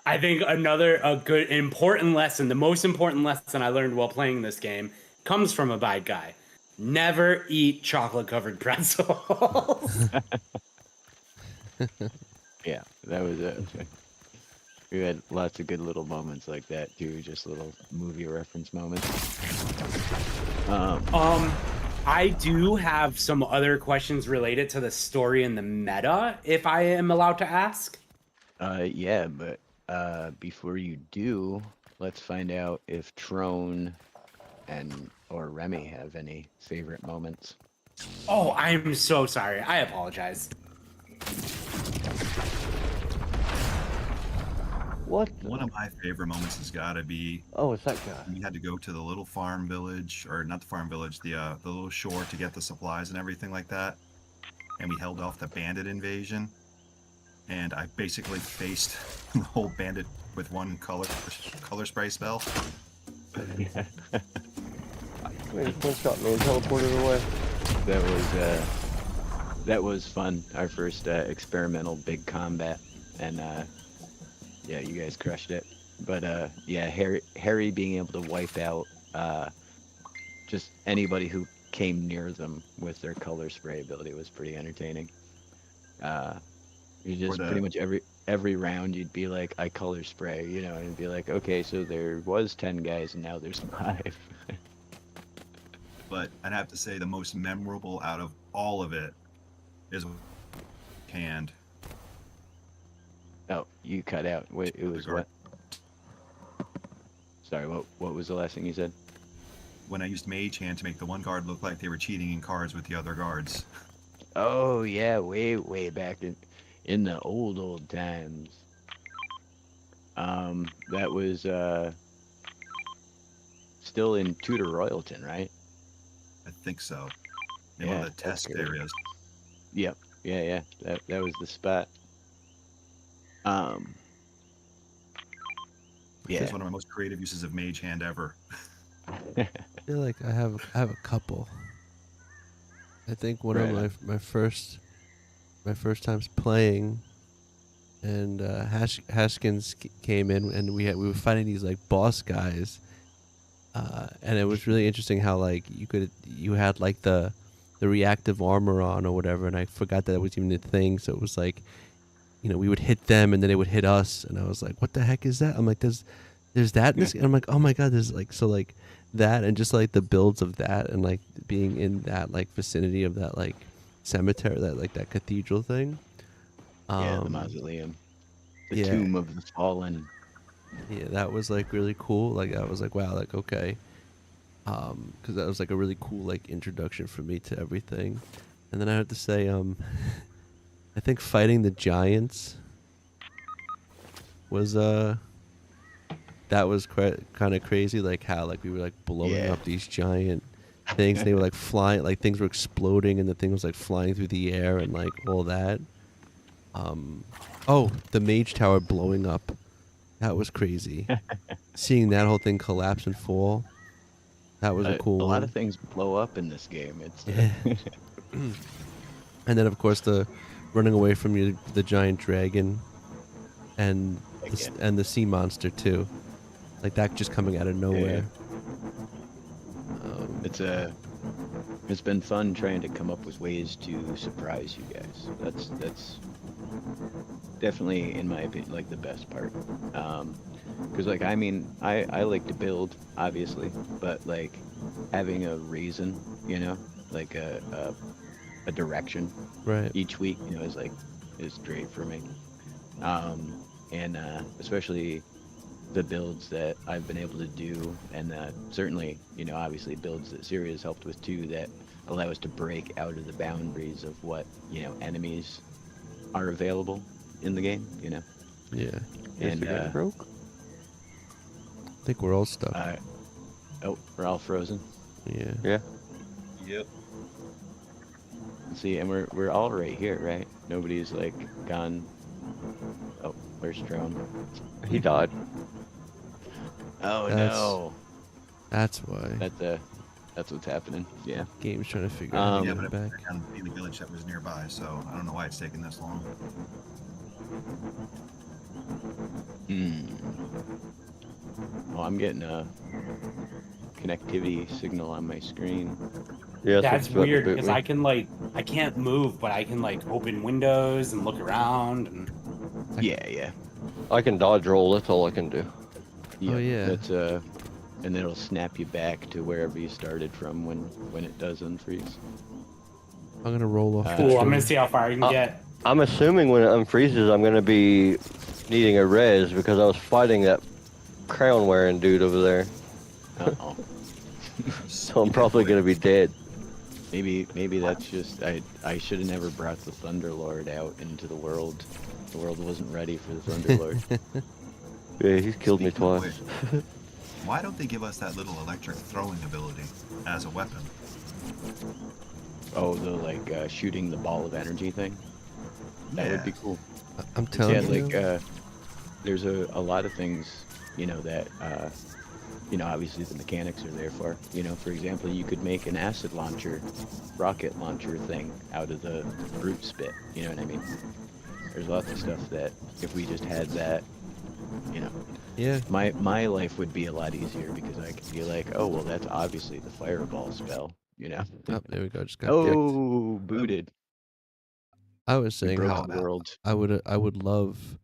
I think a good important lesson, the most important lesson I learned while playing this game, comes from Abide Guy. Never eat chocolate covered pretzels. Yeah, that was it. We had lots of good little moments like that too, just little movie reference moments. Um, I do have some other questions related to the story and the meta, if I am allowed to ask. Yeah, but before you do, let's find out if Trone and or Remy have any favorite moments. Oh, I'm so sorry. I apologize. What? One of my favorite moments has got to be Oh, it's that guy. we had to go to the little farm village, or not the farm village, the little shore to get the supplies and everything like that, and we held off the bandit invasion. And I basically faced the whole bandit with one color spray spell. Wait, one shot me and teleported away. That was fun. Our first experimental big combat, and yeah, you guys crushed it. But yeah, Harry being able to wipe out just anybody who came near them with their color spray ability was pretty entertaining. You just pretty much every round you'd be like, I color spray, and it'd be like, okay, so there was 10 guys and now there's 5. But I'd have to say the most memorable out of all of it is hand. Oh, you cut out. Wait, it was what? Sorry, what was the last thing you said? When I used mage hand to make the one guard look like they were cheating in cards with the other guards. Oh yeah, way back in the old times. That was still in Tudor Royalton, right? I think so. In one Yeah, of the that's test good. areas. Yep. Yeah. That was the spot. Which Yeah. is one of my most creative uses of mage hand ever. I feel like I have a couple. I think one Right. of my first times playing, and Haskins came in, and we were fighting these like boss guys, and it was really interesting how like you had like the reactive armor on or whatever, and I forgot that it was even a thing. So it was like, we would hit them and then they would hit us, and I was like, what the heck is that? I'm like, there's that in this, and I'm like, oh my god, there's like, so like that, and just like the builds of that, and like being in that like vicinity of that like cemetery, that cathedral thing. Yeah, the mausoleum. The yeah. tomb of the fallen. Yeah, that was like really cool. Like I was like, wow, like okay. because that was like a really cool like introduction for me to everything. And then I have to say, I think fighting the giants was that was kind of crazy. Like how like we were like blowing Yeah. up these giant things. And they were like flying, like things were exploding, and the thing was like flying through the air and like all that. Oh, the mage tower blowing up. That was crazy. Seeing that whole thing collapse and fall. That was a cool A lot one. of things blow up in this game. It's Yeah. And then of course the running away from the giant dragon and again. and the sea monster too. Like that just coming out of nowhere. It's been fun trying to come up with ways to surprise you guys. That's definitely, in my opinion, like the best part. Because like I mean, I like to build, obviously, but like having a reason, you know, like a direction Right. each week, you know, is great for me. And especially the builds that I've been able to do, and certainly, you know, obviously builds that Siri has helped with too, that allow us to break out of the boundaries of what, you know, enemies are available in the game, you know. Yeah. Is And the game broke? I think we're all stuck. oh, we're all frozen. Yeah. Yeah. Yep. See, and we're all right here, right? Nobody's like gone. Oh, where's Drone? He died. Oh That's- no, That's why. that's what's happening. Yeah. Game's trying to figure out how to Yeah, get but him it back. down the village that was nearby, so I don't know why it's taking this long. Oh, I'm getting a connectivity signal on my screen. Yeah, That's weird because I can't move, but I can like open windows and look around. And Yeah. I can dodge roll. That's all I can do. Yeah. yeah. That's and it'll snap you back to wherever you started from when it does unfreeze. I'm gonna roll off. the cool. I'm tree. gonna see how far I can get. I'm assuming when it unfreezes, I'm gonna be needing a res because I was fighting that crown wearing dude over there. Uh-oh. So I'm probably gonna be dead. Maybe that's just I should have never brought the Thunderlord out into the world. The world wasn't ready for the Thunderlord. Yeah, he's killed me Speaking of twice. which, why don't they give us that little electric throwing ability as a weapon? Oh, the like shooting the ball of energy thing. That would be cool. I'm telling Yeah, you. like there's a lot of things, you know, that you know, obviously the mechanics are there for. You know, for example, you could make an acid launcher, rocket launcher thing out of the brute spit. You know what I mean? There's lots of stuff that if we just had that, you know, Yeah. my life would be a lot easier because I could be like, oh well, that's obviously the fireball spell. You know? Oh, there we go. Just got kicked. Oh, booted. I was We saying broke how the world. I would love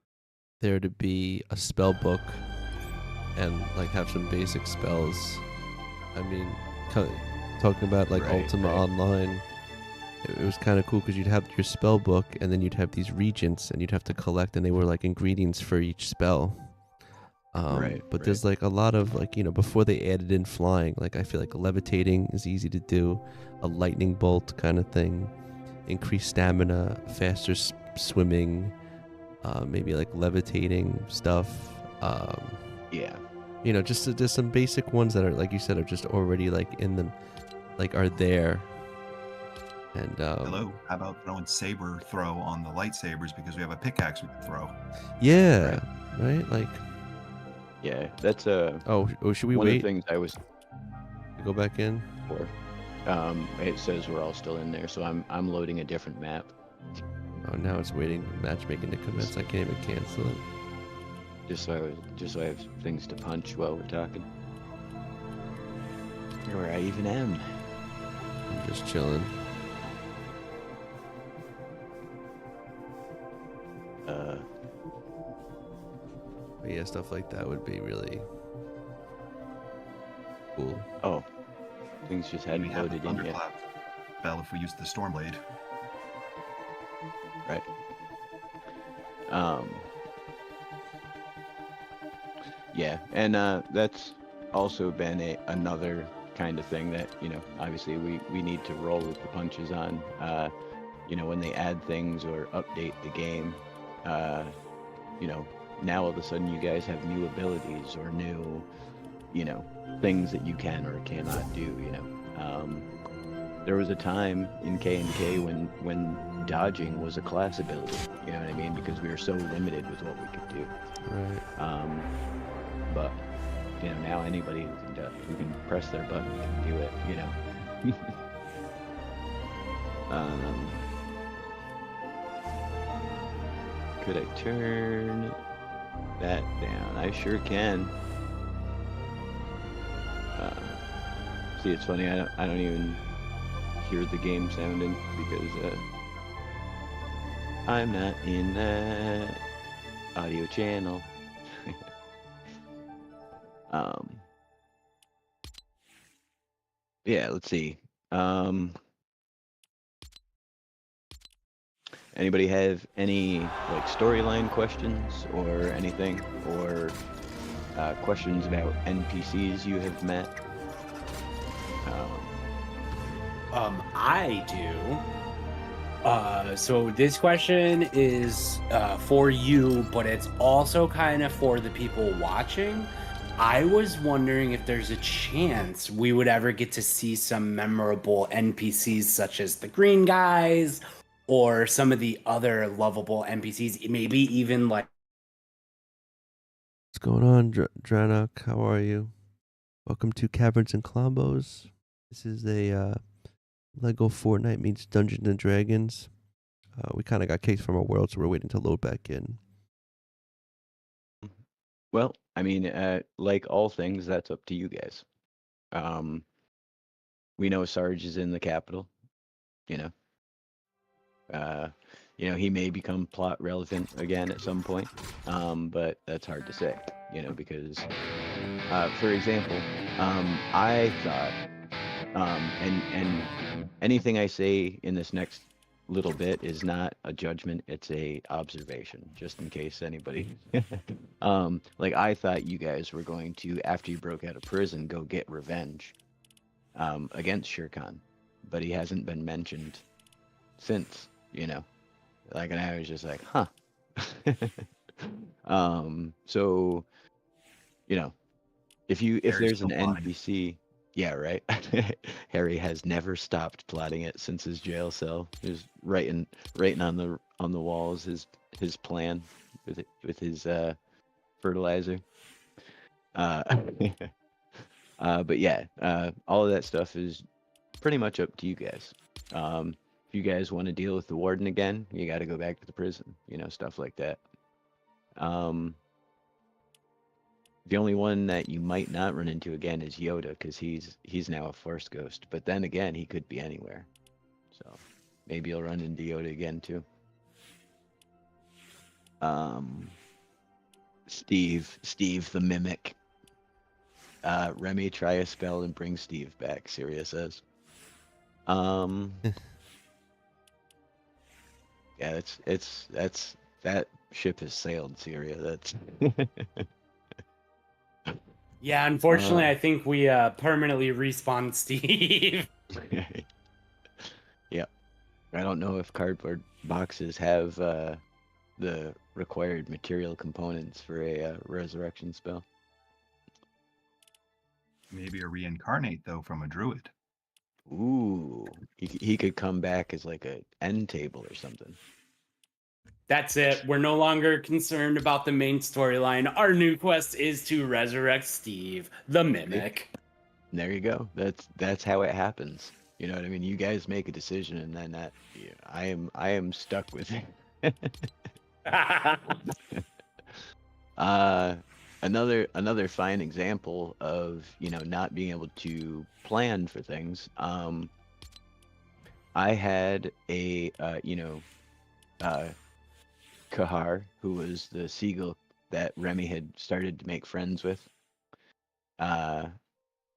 there to be a spell book and like have some basic spells. I mean, talking about like Right, Ultima right. Online, it was kind of cool because you'd have your spell book and then you'd have these regents and you'd have to collect, and they were like ingredients for each spell. Right, But there's like a lot of like, you know, before they added in flying, like I feel like levitating is easy to do, a lightning bolt kind of thing, increased stamina, faster swimming, maybe like levitating stuff. Yeah. You know, just some basic ones that are, like you said, are just already like in them, like are there. And Hello, how about throwing saber throw on the lightsabers because we have a pickaxe we can throw? yeah, right? Like, Yeah, that's oh, should we one of wait the things I was to go back in? for. It says we're all still in there, so I'm loading a different map. Oh, now it's waiting matchmaking to commence. I can't even cancel it. Just so I have things to punch while we're talking. Where I even am. I'm just chilling. But yeah, stuff like that would be really cool. Oh, things just We hadn't have the loaded in yet. thunderclap spell if we use the stormblade. Right. Yeah, and that's also been another kind of thing that, obviously we need to roll with the punches on. When they add things or update the game, now all of a sudden you guys have new abilities or new, things that you can or cannot do, There was a time in K&K when dodging was a class ability, you know what I mean? Because we were so limited with what we could do. Right. But now anybody who can press their button can do it, Could I turn that down? I sure can. See, it's funny. I don't even hear the game sounding because I'm not in that audio channel. Yeah, let's see. Anybody have any like storyline questions or anything, or questions about NPCs you have met? I do. So this question is for you, but it's also kind of for the people watching. I was wondering if there's a chance we would ever get to see some memorable NPCs, such as the green guys or some of the other lovable NPCs, maybe even like. What's going on, Dranak? How are you? Welcome to Kaverns and Klombos. This is a Lego Fortnite meets Dungeons and Dragons. We kind of got kicked from our world, so we're waiting to load back in. Well, I mean, like all things, that's up to you guys. We know Sarge is in the capital. He may become plot relevant again at some point, but that's hard to say. Because, for example, I thought, and anything I say in this next little bit is not a judgment, it's a observation, just in case anybody like I thought you guys were going to, after you broke out of prison, go get revenge against Shere Khan, but he hasn't been mentioned since, like, and I was just like, huh. So if Harry's there's an still plotting. NPC. Yeah, right. Harry has never stopped plotting it since his jail cell. He was writing on the walls his plan with his fertilizer. But yeah, all of that stuff is pretty much up to you guys. If you guys want to deal with the warden again, you got to go back to the prison. Stuff like that. The only one that you might not run into again is Yoda, because he's now a Force ghost. But then again, he could be anywhere. So maybe you'll run into Yoda again too. Steve the Mimic. Remy, try a spell and bring Steve back, Syria says. Yeah, it's that ship has sailed, Syria. That's Yeah, unfortunately, I think we permanently respawned Steve. Yeah. I don't know if cardboard boxes have the required material components for a resurrection spell. Maybe a reincarnate though from a druid. Ooh, he could come back as like a end table or something. That's it. We're no longer concerned about the main storyline. Our new quest is to resurrect Steve, the Mimic. There you go. That's how it happens. You know what I mean? You guys make a decision, and then I am stuck with it. Another fine example of not being able to plan for things. I had a Kahar, who was the seagull that Remy had started to make friends with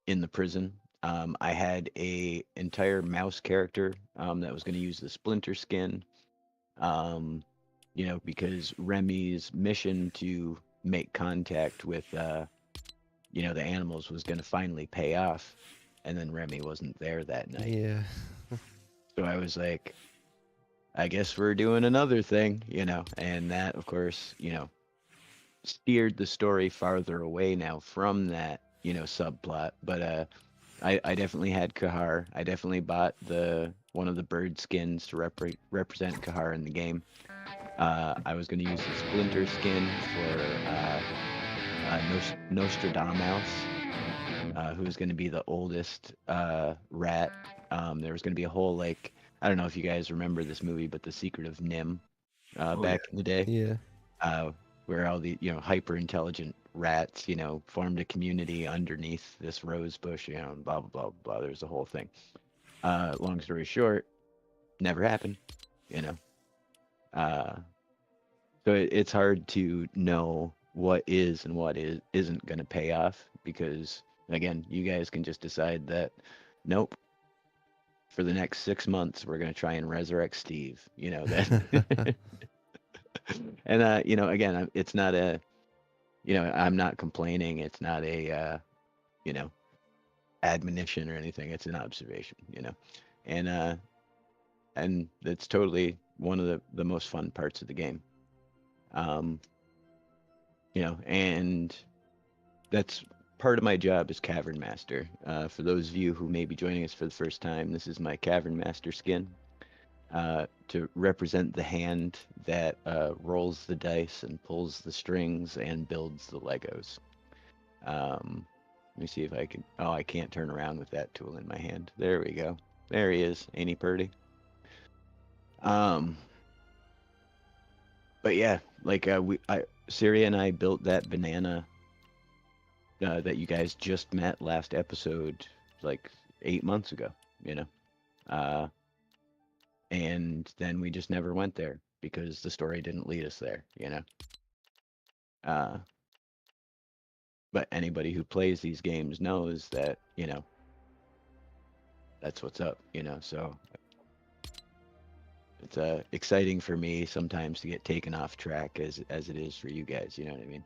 in the prison. I had a entire mouse character that was going to use the splinter skin, because Remy's mission to make contact with the animals was going to finally pay off. and then Remy wasn't there that night. Yeah. So I was like, I guess we're doing another thing, and that, of course, steered the story farther away now from that, subplot. But I definitely had Kahar. I definitely bought one of the bird skins to represent Kahar in the game. I was going to use the Splinter skin for Nostradamus, who was going to be the oldest rat. There was going to be a whole, I don't know if you guys remember this movie, but The Secret of Nim back in the day, Yeah. where all the hyper intelligent rats formed a community underneath this rose bush, and blah blah blah blah. There's a whole thing. Long story short, never happened. So it's hard to know what is and what isn't going to pay off, because again, you guys can just decide that nope, for the next 6 months we're going to try and resurrect Steve, that. And again, it's not a, I'm not complaining. It's not a admonition or anything. It's an observation, and it's totally one of the most fun parts of the game. And that's part of my job as Cavern Master. For those of you who may be joining us for the first time, this is my Cavern Master skin, to represent the hand that rolls the dice and pulls the strings and builds the Legos. Let me see if I can. Oh, I can't turn around with that tool in my hand. There we go. There he is. Ain't he pretty? But yeah, Syria and I built that banana that you guys just met last episode, 8 months ago, and then we just never went there because the story didn't lead us there, But anybody who plays these games knows that, that's what's up, so it's exciting for me sometimes to get taken off track as it is for you guys, you know what I mean?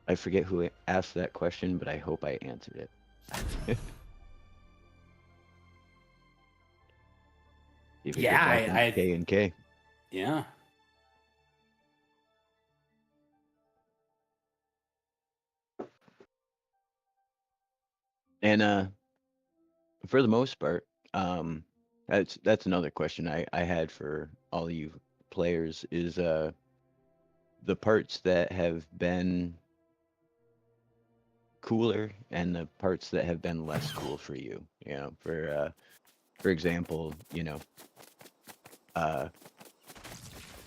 I forget who asked that question, but I hope I answered it. Yeah, I K and K. Yeah. And for the most part, that's another question I had for all you players is the parts that have been cooler and the parts that have been less cool for you. For example,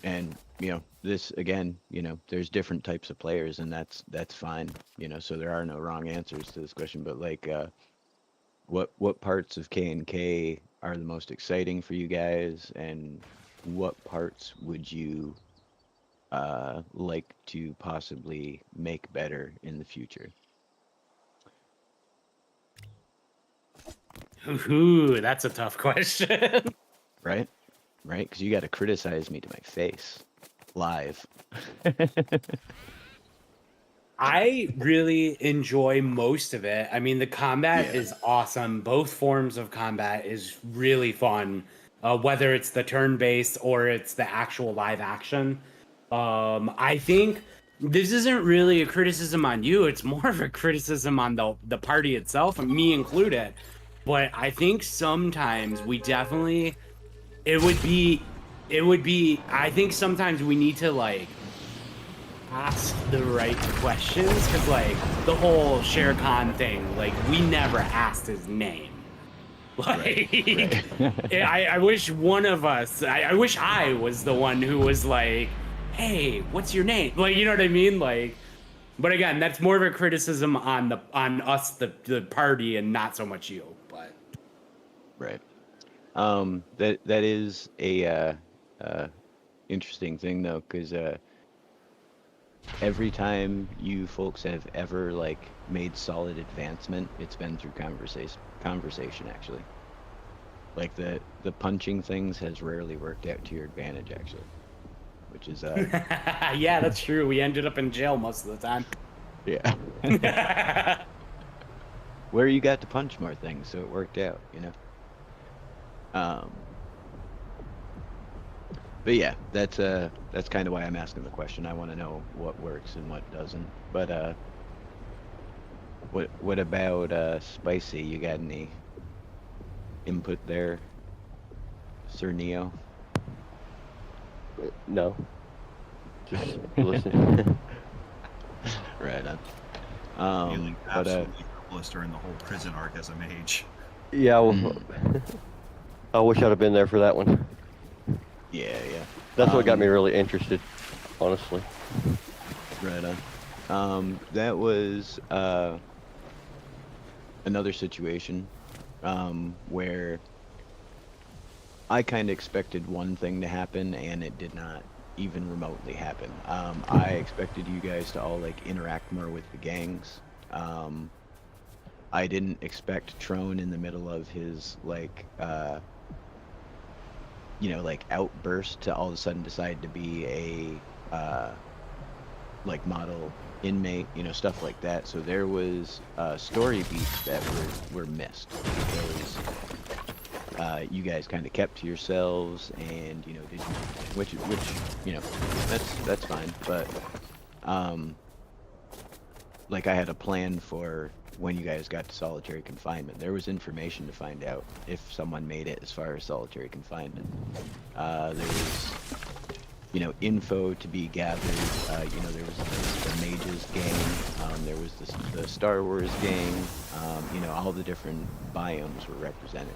and this again, there's different types of players, and that's fine. So there are no wrong answers to this question, but what parts of K&K are the most exciting for you guys, and what parts would you like to possibly make better in the future? Ooh, that's a tough question. Right, because you got to criticize me to my face live. I really enjoy most of it. I mean, the combat is awesome. Both forms of combat is really fun, whether it's the turn-based or it's the actual live action. I think this isn't really a criticism on you. It's more of a criticism on the party itself, me included. But I think sometimes we definitely, it would be, I think sometimes we need to ask the right questions, because the whole Shere Khan thing, we never asked his name. Right. I wish one of us, I wish I was the one who was hey, what's your name? You know what I mean? But again, that's more of a criticism on us, the party, and not so much you. But right. That is a interesting thing though, because every time you folks have ever made solid advancement, it's been through conversation actually. The punching things has rarely worked out to your advantage actually. which is Yeah, that's true. We ended up in jail most of the time. yeah. Where you got to punch more things, so it worked out, you know. But yeah, that's kind of why I'm asking the question. I want to know what works and what doesn't. But what about Spicy? You got any input there, Sir Neo? No. Just listen. Right on. Feeling But absolutely helpless during the whole prison arc as a mage. Yeah, well, mm, I wish I'd have been there for that one. yeah, yeah. That's what got me really interested, honestly. Right on. That was another situation where I kind of expected one thing to happen and it did not even remotely happen. I expected you guys to all like interact more with the gangs. I didn't expect Trone in the middle of his like like outburst to all of a sudden decide to be a like model inmate, stuff like that. So there was story beats that were missed because you guys kind of kept to yourselves, and did you, which that's fine. But like I had a plan for when you guys got to solitary confinement. There was information to find out if someone made it as far as solitary confinement. There was info to be gathered. There was the Mages gang. There was the Star Wars gang. All the different biomes were represented.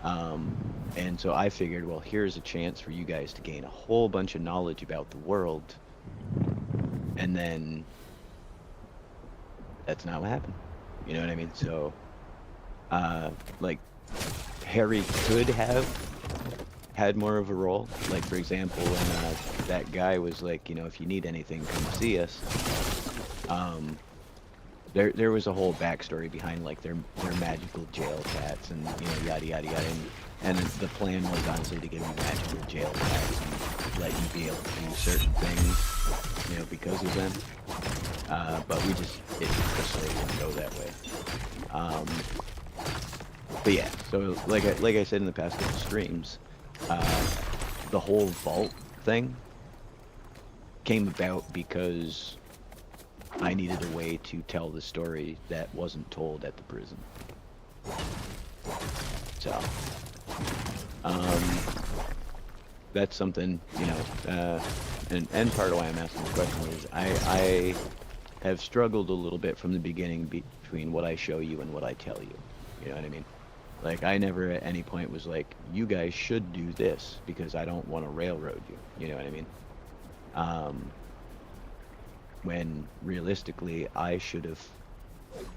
And so I figured, well, here's a chance for you guys to gain a whole bunch of knowledge about the world. And then that's not what happened. You know what I mean? So, like, Harry could have had more of a role. Like, for example, when that guy was like, if you need anything, come see us. There was a whole backstory behind like their magical jail cats and yada yada yada, and the plan was honestly to give you magical jail cats and let you be able to do certain things, because of them. But it just didn't go that way. But yeah, so like I said in the past couple streams, the whole vault thing came about because I needed a way to tell the story that wasn't told at the prison. So, that's something, and part of why I'm asking the question is I have struggled a little bit from the beginning between what I show you and what I tell you. You know what I mean? Like, I never at any point was like, you guys should do this because I don't want to railroad you. You know what I mean? When realistically I should have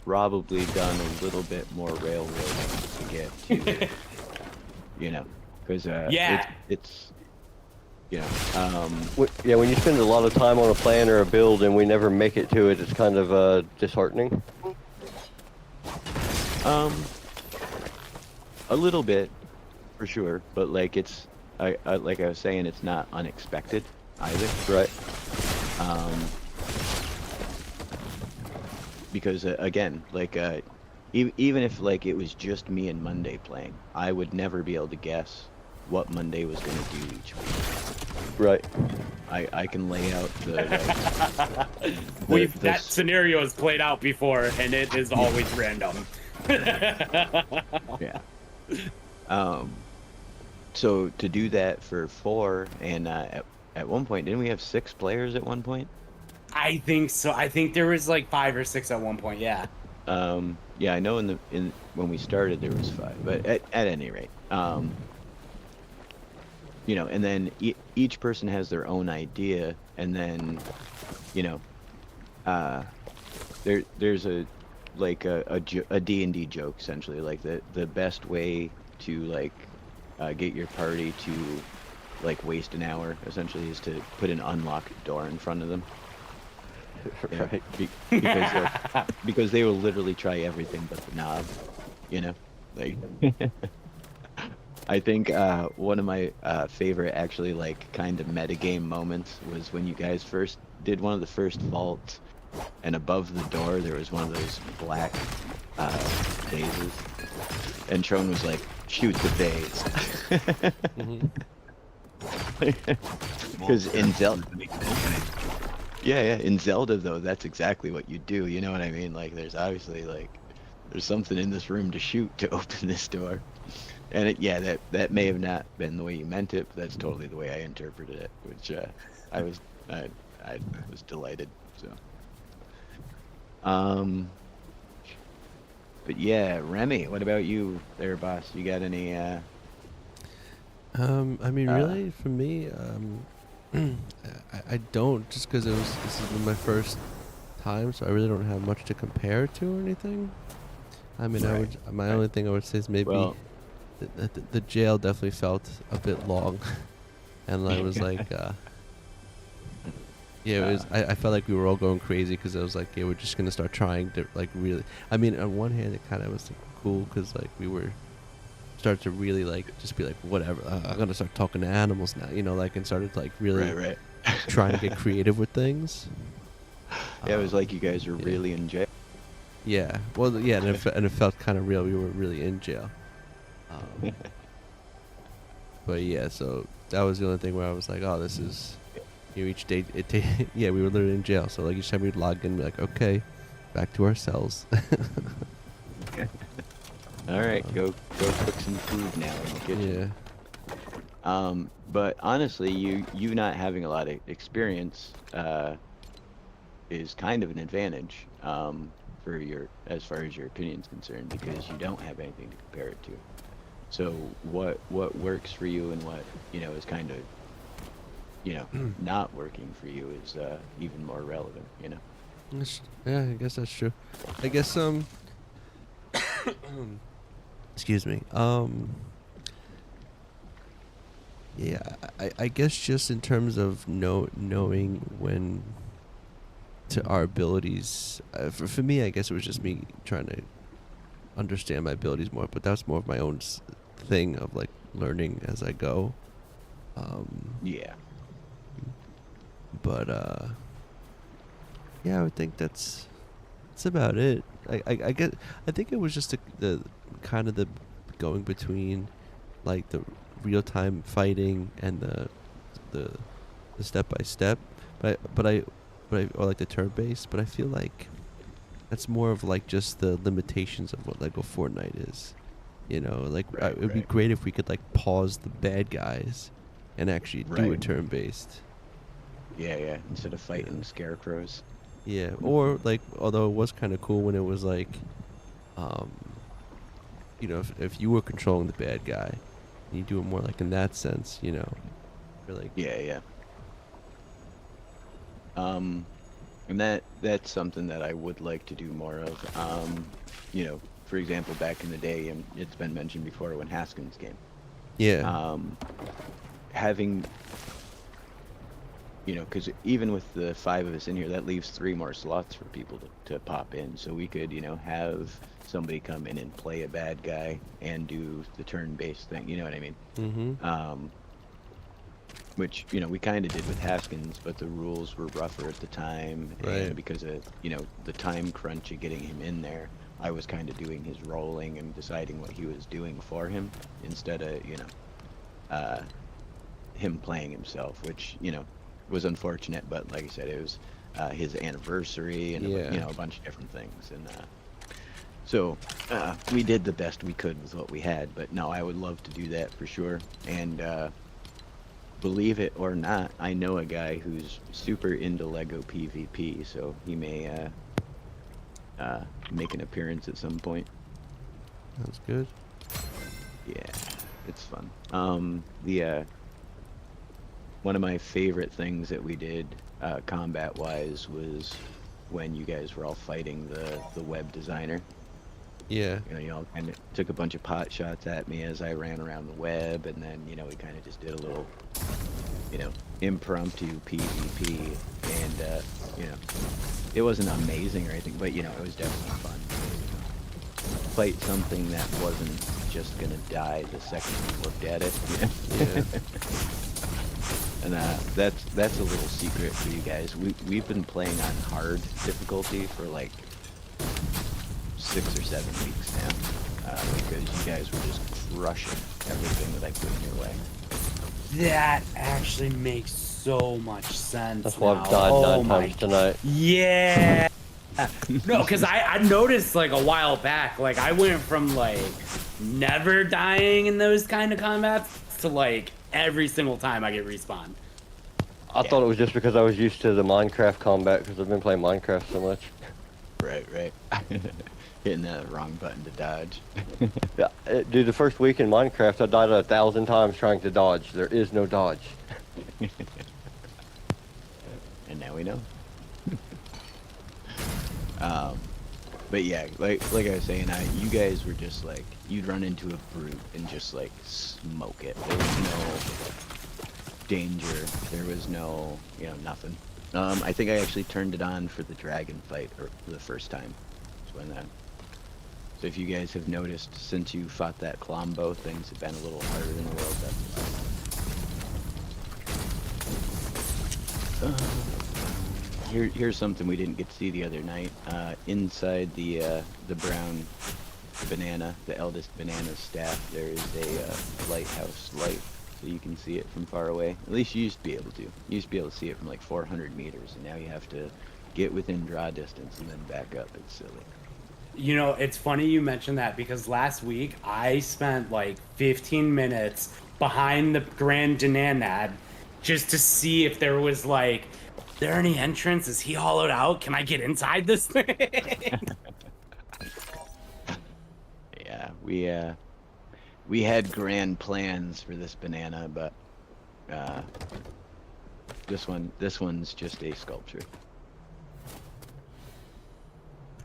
probably done a little bit more railroading to get to, because Yeah. it's when you spend a lot of time on a plan or a build and we never make it to it, it's kind of disheartening. a little bit for sure, but like I like I was saying, it's not unexpected either. Right. Because again, like even if like it was just me and Monday playing, I would never be able to guess what Monday was going to do each week. Right. I can lay out the That scenario has played out before, and it is always random. yeah. So to do that for 4, and at one point, didn't we have 6 players at one point? I think so. I think there was like 5 or 6 at one point. Yeah. Yeah, I know in when we started there was 5, but at any rate, and then each person has their own idea, and then, there's a D&D joke essentially, like the best way to like get your party to like waste an hour essentially is to put an unlocked door in front of them. Right. Because they will literally try everything but the knob, like I think one of my favorite, actually, like kind of metagame moments was when you guys first did one of the first vaults, and above the door there was one of those black vases, and Tron was like, "Shoot the vase," Hmm. because in Zelda, To make it opening. yeah, in Zelda though, that's exactly what you do. You know what I mean? Like, there's obviously like there's something in this room to shoot to open this door. And yeah, that may have not been the way you meant it, but that's totally the way I interpreted it, which I was I I was delighted. So, um, but yeah, Remy, what about you, there, boss? You got any? I mean, Uh, really, for me, I don't, just because this has been my first time, so I really don't have much to compare to or anything. I mean, Right, my right. only thing I would say is maybe Well, the jail definitely felt a bit long, and I was like, yeah, it was. I felt like we were all going crazy because I was like, yeah, we're just gonna start trying to like really. I mean, on one hand, it kind of was cool because like we were started to really like just be like, whatever. I'm gonna start talking to animals now, like, and started like really right. trying to get creative with things. Yeah, it was like you Um, guys were yeah. really in jail. Yeah. Well, yeah, and it felt kind of real. We were really in jail. Um, but yeah, so that was the only thing where I was like, oh, this is. Each day, yeah, we were literally in jail. So like each time we'd log in, we'd be like, okay, back to our cells. All right, go cook some food now in the kitchen. Yeah. But honestly, you not having a lot of experience is kind of an advantage for your as far as your opinion's concerned, because you don't have anything to compare it to. So what works for you and what is kind of not working for you is even more relevant. Yeah, I guess that's true. I guess excuse me. Yeah, I guess just in terms of knowing when to our abilities. For me, I guess it was just me trying to understand my abilities more, but that's more of my own thing of like learning as I go. Yeah. But yeah, I would think that's about it. I think it was just the kind of the going between like the real time fighting and the step by step, but I or like the turn based. But I feel like that's more of like just the limitations of what Lego Fortnite is. Like Right, it would be right. great if we could like pause the bad guys and actually do a Right. turn based. Yeah. Instead of fighting scarecrows. Yeah, or like, although it was kind of cool when it was like, um, if you were controlling the bad guy, and you do it more like in that sense, you're like, Yeah. And that's something that I would like to do more of. For example, back in the day, and it's been mentioned before when Haskins came. yeah, Having, because even with the 5 of us in here, that leaves 3 more slots for people to pop in. So we could, have somebody come in and play a bad guy and do the turn-based thing. You know what I mean? mm-hmm, Which we kind of did with Haskins, but the rules were rougher at the time, Right. and because of the time crunch of getting him in there, I was kind of doing his rolling and deciding what he was doing for him instead of him playing himself, which was unfortunate. But like I said, it was his anniversary and Yeah. a bunch of different things, and so we did the best we could with what we had. But no, I would love to do that for sure, and. Believe it or not, I know a guy who's super into Lego PvP, so he may make an appearance at some point. that's good. Yeah, it's fun. One of my favorite things that we did combat-wise was when you guys were all fighting the web designer. Yeah, Y'all kind of took a bunch of pot shots at me as I ran around the web, and then we kind of just did a little impromptu PvP, and it wasn't amazing or anything, but it was definitely fun to fight something that wasn't just gonna die the second you looked at it. Yeah. And that's a little secret for you guys. We've been playing on hard difficulty for like 6 or 7 weeks now, because you guys were just crushing everything that I put in your way. That actually makes so much sense. That's why now. I've died Oh 9 my times tonight. Yeah. No, because I noticed like a while back, like I went from like never dying in those kind of combats to like every single time I get respawned. I thought it was just because I was used to the Minecraft combat because I've been playing Minecraft so much. Right. Hitting that wrong button to dodge. Yeah, dude, the first week in Minecraft, I died 1,000 times trying to dodge. There is no dodge. And now we know. But yeah, like I was saying, you guys were just like, you'd run into a brute and just like smoke it. There was no danger. There was no, nothing. I think I actually turned it on for the dragon fight for the first time. When so if you guys have noticed, since you fought that Klombo, things have been a little harder in the world. That's why. Here's something we didn't get to see the other night. Inside the brown banana, the eldest banana's staff, there is a lighthouse light, so you can see it from far away. At least you used to be able to. You used to be able to see it from like 400 meters, and now you have to get within draw distance and then back up. It's silly. You know, it's funny you mentioned that because last week I spent like 15 minutes behind the Grand Dananad just to see if there was like, is there any entrance? Is he hollowed out? Can I get inside this thing? Yeah, we had grand plans for this banana, but this one's just a sculpture.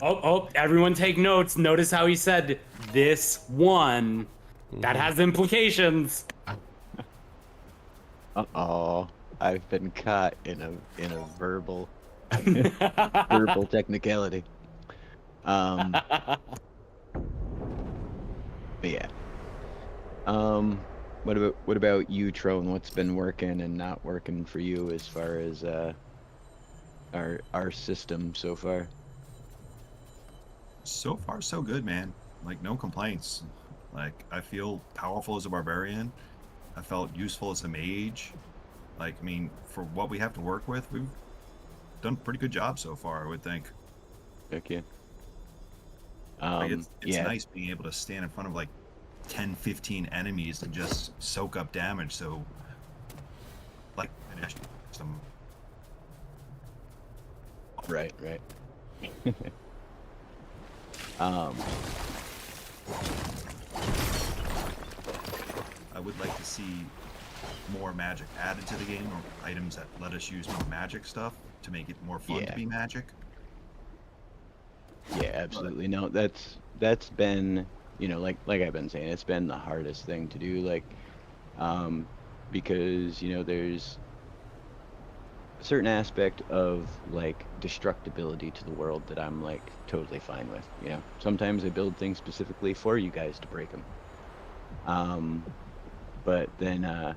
Oh, everyone take notes. Notice how he said this one. That has implications. Uh-oh. I've been caught in a verbal verbal technicality. But yeah. What about you, Trone? What's been working and not working for you as far as our system so far? So far, so good, man. Like, no complaints. Like, I feel powerful as a barbarian. I felt useful as a mage. Like, I mean, for what we have to work with, we've done a pretty good job so far, I would think. Heck yeah. Like, it's yeah. nice being able to stand in front of like 10, 15 enemies and just soak up damage. So, like, finish some. Right. I would like to see more magic added to the game, or items that let us use more magic stuff to make it more fun to be magic. Yeah, absolutely. No, that's been, like I've been saying, it's been the hardest thing to do, like, because, there's a certain aspect of, like, destructibility to the world that I'm, like, totally fine with, Sometimes I build things specifically for you guys to break them. But then,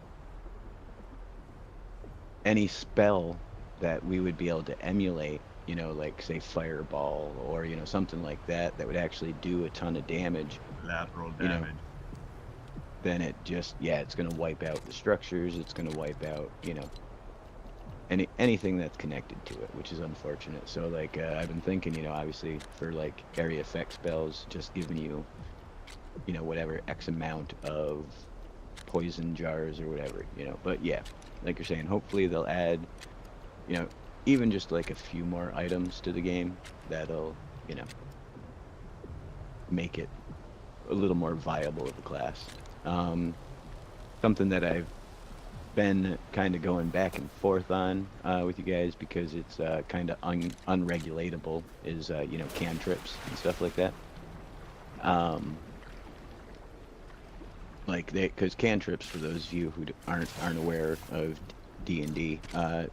any spell that we would be able to emulate, like say fireball or something like that would actually do a ton of damage, Lateral damage. Then it just it's going to wipe out the structures, it's going to wipe out anything that's connected to it, which is unfortunate. So like I've been thinking, obviously for like area effect spells, just giving you whatever X amount of poison jars or whatever, but yeah, like you're saying, hopefully they'll add even just like a few more items to the game that'll make it a little more viable of a class. Something that I've been kind of going back and forth on with you guys, because it's kind of unregulatable, is cantrips and stuff like that. Because cantrips, for those of you who aren't aware of D&D,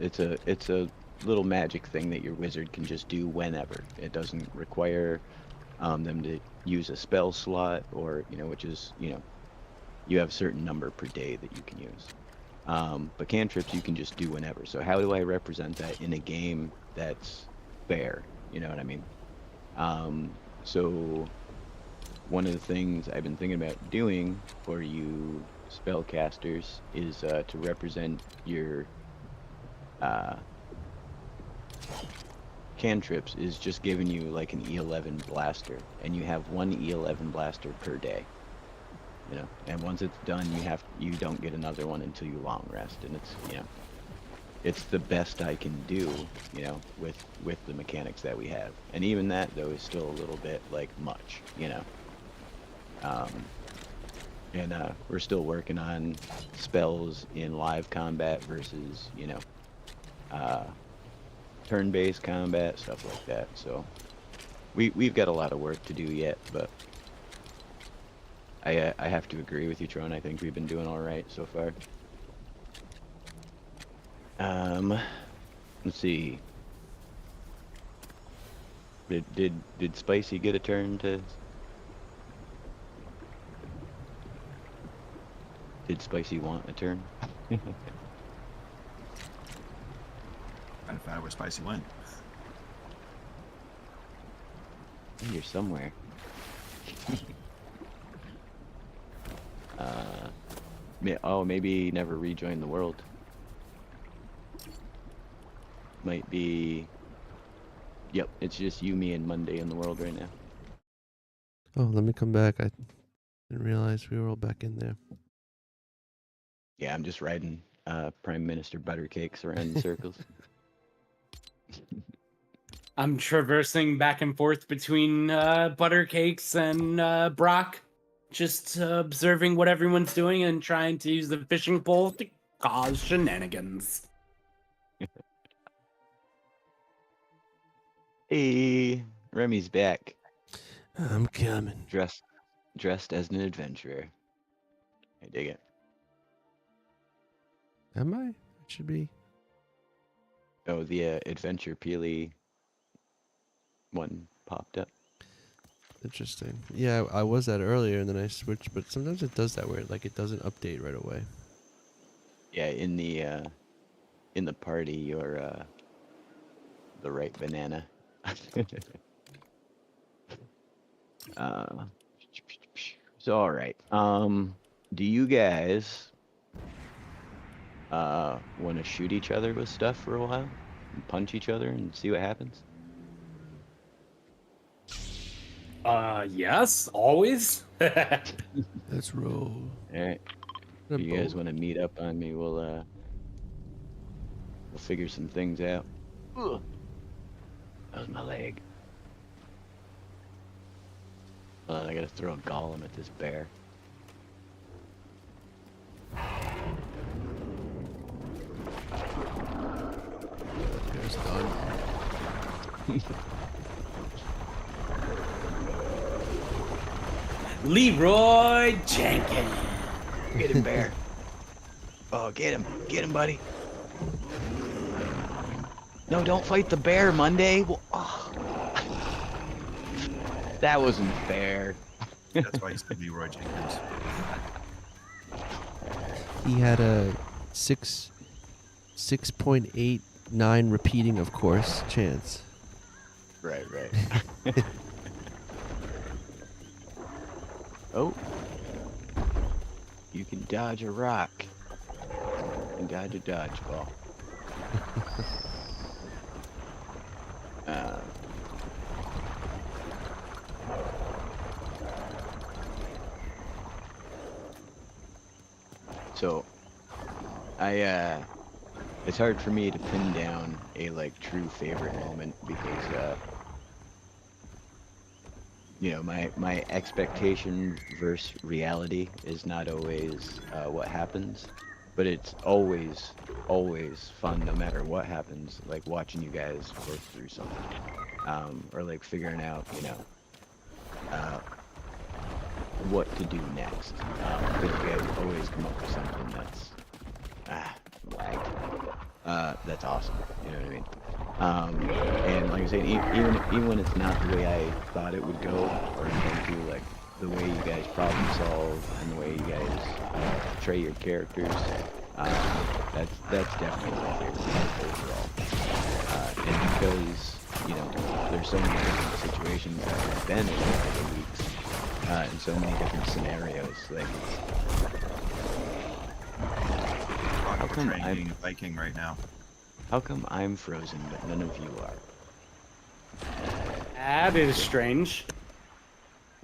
it's a little magic thing that your wizard can just do whenever. It doesn't require them to use a spell slot, or which is you have a certain number per day that you can use. But cantrips you can just do whenever. So how do I represent that in a game that's fair? You know what I mean? So one of the things I've been thinking about doing for you spellcasters is to represent your cantrips is just giving you like an E11 blaster, and you have one E11 blaster per day. And once it's done, you don't get another one until you long rest, and it's the best I can do, with the mechanics that we have. And even that though is still a little bit like much, and we're still working on spells in live combat versus, turn-based combat, stuff like that. So we've got a lot of work to do yet, but I have to agree with you, Tron. I think we've been doing all right so far. Let's see. Did Spicy get a turn to? Did Spicy want a turn? Trying to find out where Spicy went. You're somewhere. Maybe he never rejoined the world. Might be. Yep, it's just you, me, and Monday in the world right now. Oh, let me come back. I didn't realize we were all back in there. Yeah, I'm just riding Prime Minister Buttercakes around in circles. I'm traversing back and forth between Buttercakes and Brock, just observing what everyone's doing and trying to use the fishing pole to cause shenanigans. Hey, Remy's back, I'm coming. dressed as an adventurer. I dig it. Am I? It should be. Oh, the Adventure Peely one popped up. Interesting. Yeah, I was that earlier and then I switched, but sometimes it does that where it doesn't update right away. Yeah, in the party, you're the right banana. So all right. Do you guys want to shoot each other with stuff for a while and punch each other and see what happens? Yes, always. Let's roll. All right. If you guys want to meet up on me, we'll figure some things out. Ugh. That was my leg. I gotta throw a golem at this bear. Bear's done. Leroy Jenkins. Get him, bear. Oh, get him, buddy. No, don't fight the bear, Monday. Well, oh. That wasn't fair. That's why he's the Leroy Jenkins. He had a 6.89 repeating, of course, chance. Right. Oh. You can dodge a rock. You can dodge a dodgeball. So, it's hard for me to pin down a true favorite moment because my expectation versus reality is not always what happens, but it's always fun no matter what happens, like watching you guys work through something, or figuring out what to do next, because you guys always come up with something that's lagged. That's awesome, you know what I mean? And like I said, even when it's not the way I thought it would go, or into like the way you guys problem solve and the way you guys portray your characters, that's definitely my favorite part overall. And because there's so many different situations that I've been in over the weeks, and so many different scenarios, like How come I'm- being a Viking right now? how come I'm frozen but none of you are? That is strange.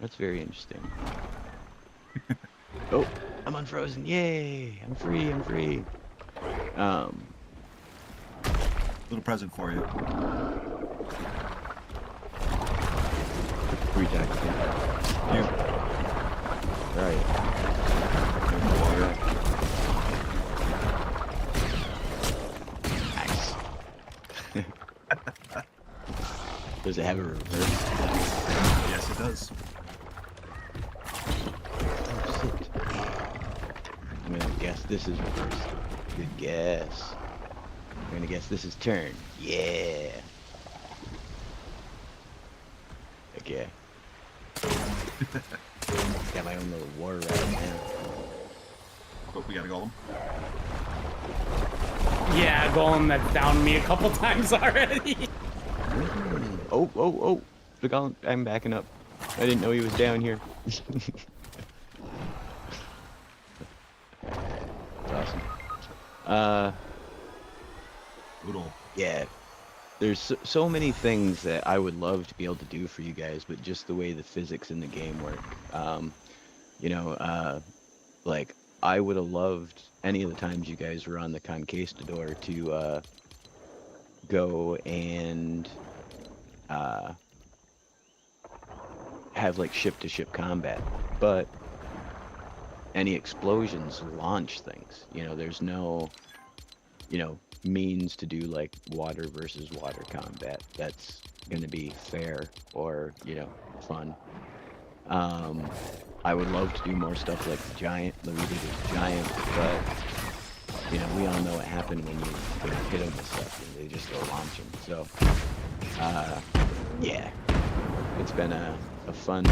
That's very interesting. Oh, I'm unfrozen! Yay! I'm free! I'm free! Little present for you. Free tax. You. Right. Water. Nice. Does it have a reverse? Yes, it does. Oh, shit. I'm gonna guess this is reverse. Good guess. I'm gonna guess this is turn. Yeah. Okay. Got my own little war right now. But we gotta go. Yeah, Golem that's downed me a couple times already. Oh. Look, I'm backing up. I didn't know he was down here. That's awesome. Oodle. Yeah. There's so many things that I would love to be able to do for you guys, but just the way the physics in the game work. Like, I would have loved any of the times you guys were on the Conquistador to go and have like ship-to-ship combat, but any explosions launch things. There's no, means to do like water versus water combat that's going to be fair or fun. I would love to do more stuff like the we did with giants, but we all know what happened when you hit them with stuff and they just go launching. So yeah, it's been a fun.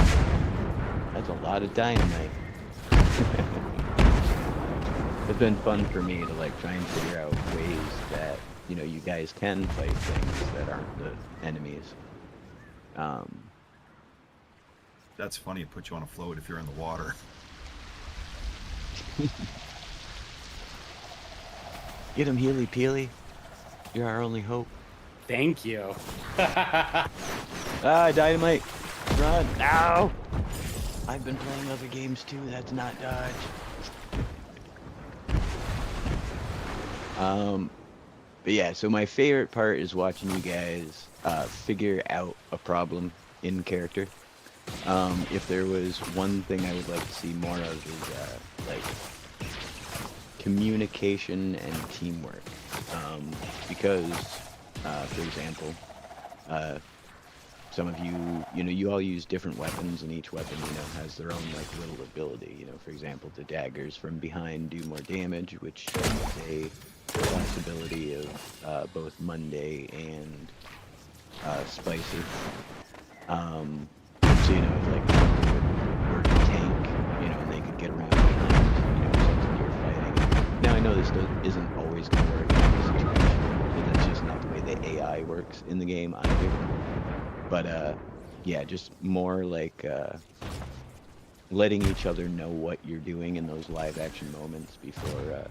That's a lot of dynamite. It's been fun for me to like try and figure out ways that you guys can fight things that aren't the enemies. That's funny. It puts you on a float if you're in the water. Get him, Healy Peely. You're our only hope. Thank you. Dynamite. Run. Ow! I've been playing other games too. That's not dodge. But yeah, so my favorite part is watching you guys figure out a problem in character. If there was one thing I would like to see more of is like communication and teamwork. Because, for example, some of you, you all use different weapons, and each weapon, has their own like little ability. For example, the daggers from behind do more damage, which is a possibility of both Monday and Spicy. So if like were to tank, and they could get around behind, something you're fighting. Now I know this isn't always going to work in every situation, but that's just not the way the AI works in the game either. But yeah, just more like letting each other know what you're doing in those live action moments before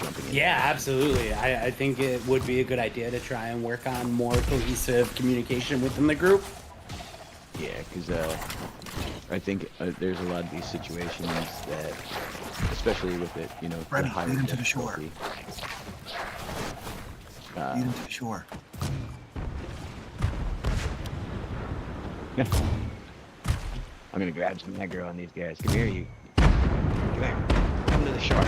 jumping in. Yeah, absolutely. I think it would be a good idea to try and work on more cohesive communication within the group. Yeah, because I think there's a lot of these situations that, especially with it, the Freddy, higher lead him to the shore. difficulty. Lead him to the shore. I'm gonna grab some aggro on these guys. Come here, you. Come here. Come to the shore.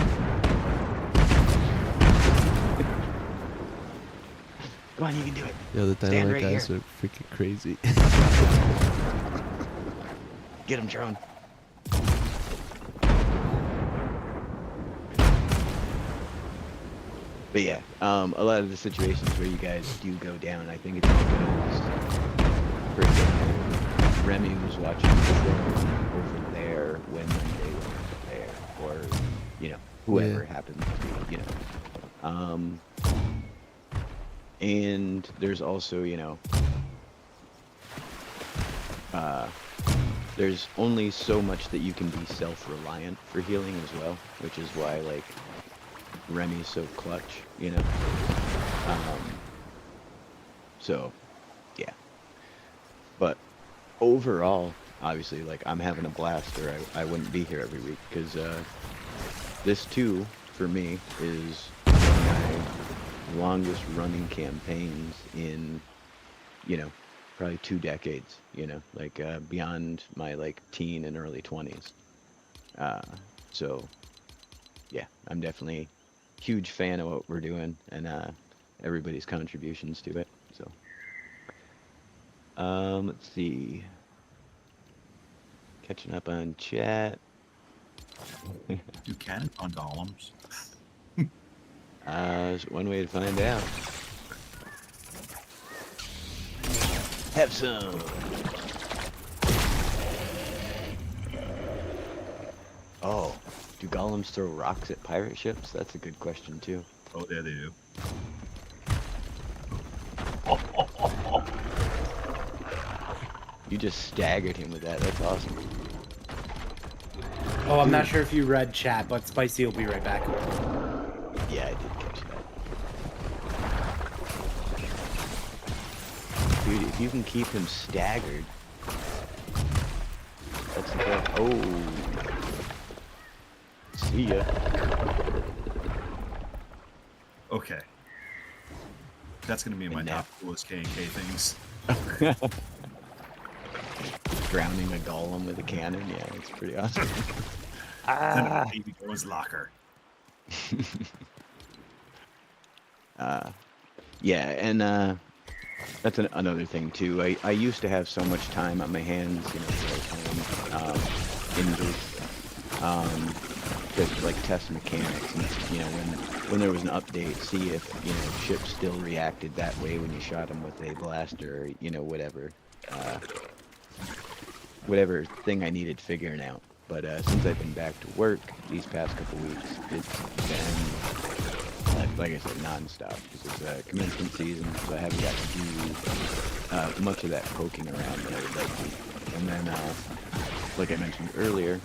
Come on, you can do it. Yo, the Stand dynamite right guys here. are freaking crazy. Get him, drone. But yeah, a lot of the situations where you guys do go down, I think it's because, for example, Remy was watching the show over there when Monday was there, or you know, whoever Yeah. happens to be, you know. And there's also, you know, there's only so much that you can be self-reliant for healing as well, which is why, like, Remy's so clutch, you know? So, yeah. But overall, obviously, like, I'm having a blast, or I wouldn't be here every week, because this, too, for me, is one of my longest running campaigns in, you know, probably 2 decades, you know, like beyond my like teen and early 20s. So yeah, I'm definitely huge fan of what we're doing and everybody's contributions to it. So let's see, catching up on chat. You can on golems. There's one way to find out. Have some. Oh, do golems throw rocks at pirate ships? That's a good question too. Oh, there they do. You just staggered him with that. That's awesome. Oh, I'm not sure if you read chat, but Spicy will be right back. Yeah, I did catch that. Dude, if you can keep him staggered, that's the oh. See ya. Okay. That's gonna be in my And top coolest K&K things. Drowning a golem with a cannon. Yeah, that's pretty awesome. Then a baby girl's locker. Yeah, and that's another thing too. I used to have so much time on my hands, you know, to like test mechanics and, you know, when there was an update, see if, you know, ships still reacted that way when you shot them with a blaster, or, you know, whatever thing I needed figuring out. But since I've been back to work these past couple weeks, it's been like I said, non-stop, because it's commencement season, so I haven't got to do much of that poking around that I would like to. And then, like I mentioned earlier,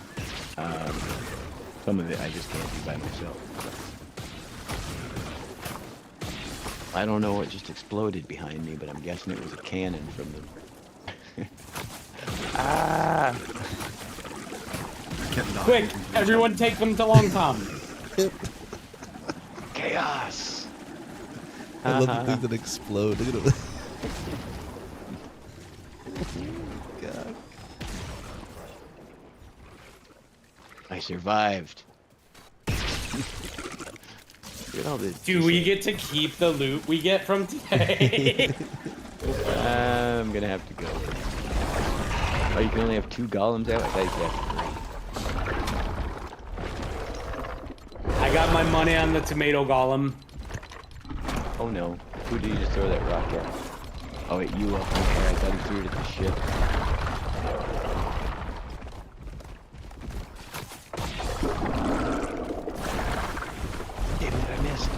some of it I just can't do by myself. I don't know what just exploded behind me, but I'm guessing it was a cannon from the... Ah! Quick, everyone take them to Long Tom. Chaos! I love the things that explode. Look at it. God. I survived. Look at all this. Do we get to keep the loot we get from today? I'm gonna have to go. Oh, you can only have 2 golems out? I thought you could have 3. I got my money on the tomato golem. Oh no. Who did you just throw that rock at? Oh wait, you up. Okay, I thought he threw it at the ship. Damn it, I missed.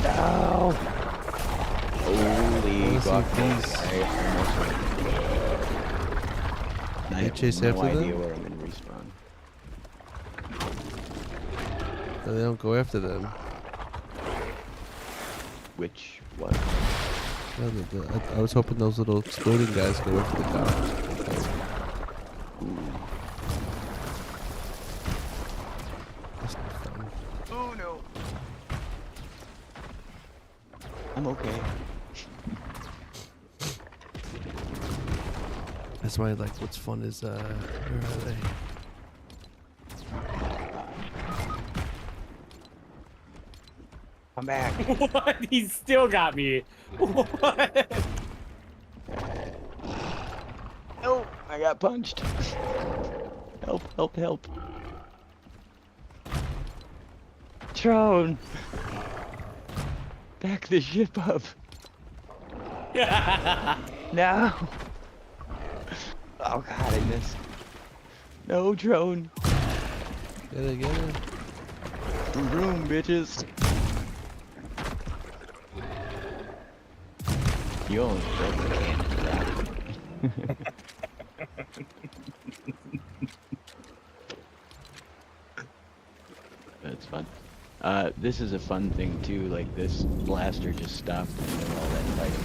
No! Holy these. I You chase have no after idea them? where I'm gonna respawn. No, they don't go after them. Which one? No, I was hoping those little exploding guys go after the guards. Ooh. That's not fun. Oh no. I'm okay. That's why, like, what's fun is, where are they? I'm back. What? He still got me. What? Help! I got punched. Help, help, help. Drone! Back the ship up! No! Oh god, I missed. No, drone! Get it, get it. Room, bitches! You almost broke the can for that. That's fun. This is a fun thing too, like this blaster just stopped in the middle of all that fighting.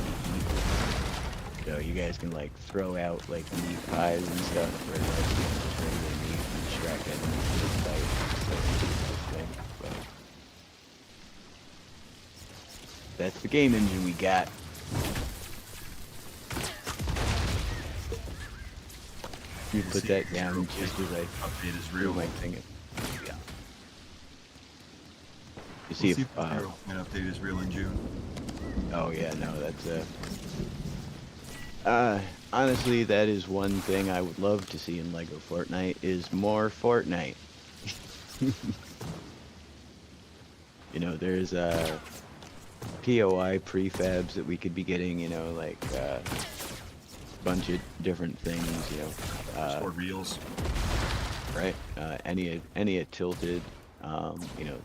So you guys can like throw out like meat pies and stuff, or like just regular meat and Shrek enemies in this fight. So it's a nice thing, but that's the game engine we got. You put that down just as I Update is real real. my thing. Yeah. You We'll see see if if the Point update is real in June. oh yeah, no, that's honestly that is one thing I would love to see in Lego Fortnite is more Fortnite. You know, there's POI prefabs that we could be getting, you know, like bunch of different things, you know. Or reels. Right? Any tilted, you know,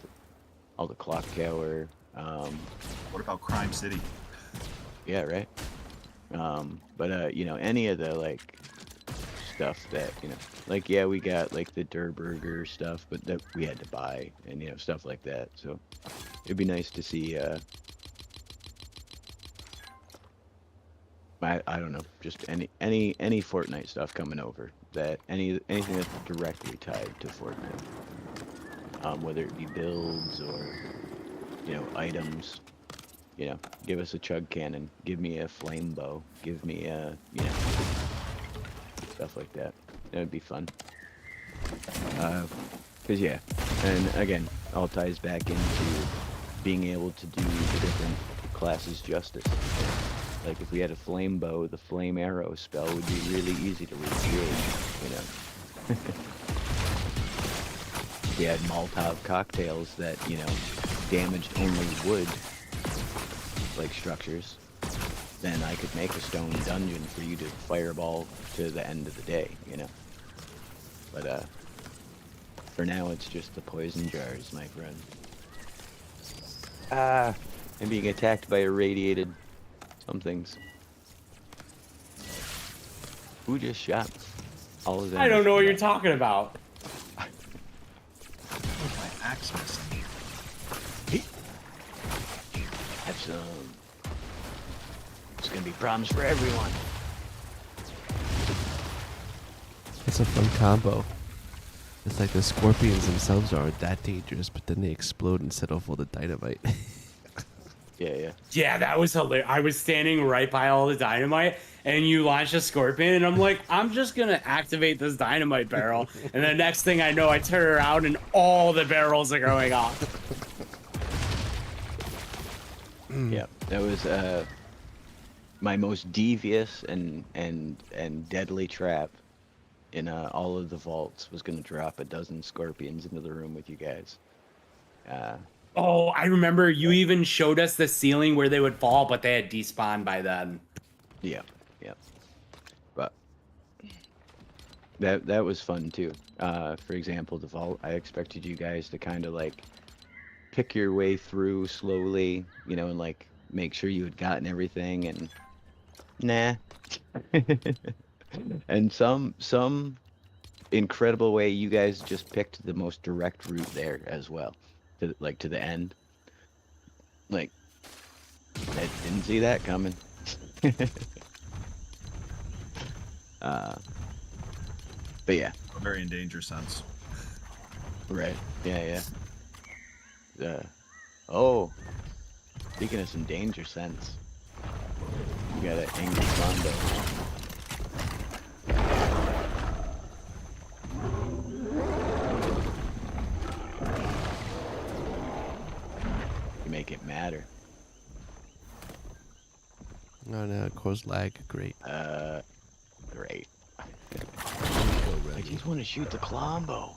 all the clock tower. What about Crime City? Yeah, right. But you know, any of the like stuff that you know, like yeah, we got like the Der Burger stuff, but that we had to buy, and you know, stuff like that. So it'd be nice to see. I don't know, just any Fortnite stuff coming over. That anything that's directly tied to Fortnite, whether it be builds or you know items. You know, give us a chug cannon, give me a flame bow, give me a you know stuff like that. That would be fun. Cause yeah, and again, all ties back into being able to do the different classes justice. Like if we had a flame bow, the flame arrow spell would be really easy to recreate, you know. If we had Molotov cocktails that, you know, damaged only wood, like structures, then I could make a stone dungeon for you to fireball to the end of the day, you know. But for now it's just the poison jars, my friend. Ah, I'm being attacked by irradiated somethings. Who just shot all of them? I don't know what you're talking about. Where's my axe missing? Have some. It's gonna be problems for everyone. It's a fun combo. It's like the scorpions themselves aren't that dangerous, but then they explode and set off all the dynamite. Yeah, yeah. Yeah, that was hilarious. I was standing right by all the dynamite, and you launched a scorpion, and I'm like, I'm just gonna activate this dynamite barrel, and the next thing I know, I turn around and all the barrels are going off. Yeah, that was my most devious and deadly trap in all of the vaults was gonna drop a dozen scorpions into the room with you guys. Oh, I remember you even showed us the ceiling where they would fall, but they had despawned by then. Yeah, yeah. But that was fun too. For example, the vault, I expected you guys to kind of like pick your way through slowly, you know, and like make sure you had gotten everything, and nah. And some incredible way you guys just picked the most direct route there as well, to like to the end. Like I didn't see that coming. But yeah, Very in danger sense. right. Yeah, yeah. Oh, speaking of some danger sense, we got an angry Klombos. You make it matter. Oh no, it caused lag. Great. Great. Go, I Reggie. just want to shoot the Klombo.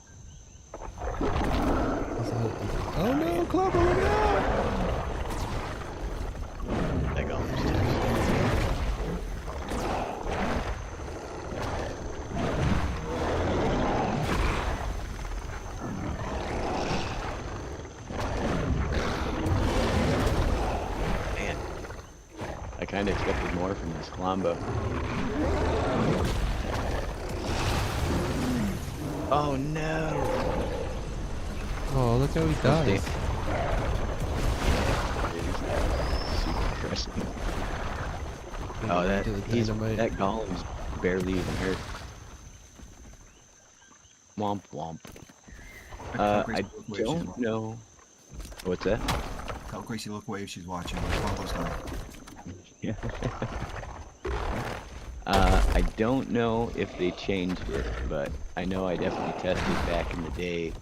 It's Oh no, Klombo, look out! That golem's tough. Man, I kind of expected more from this Klombo. Oh no! Oh, look how he dies. Super depressing. Gonna Oh, go that into the he's, dynamite. that golem's barely even hurt. Womp womp. I don't know. What's that? Tell Gracie look away if she's watching. Klombo's done. Yeah. I don't know if they changed it, but I know I definitely tested back in the day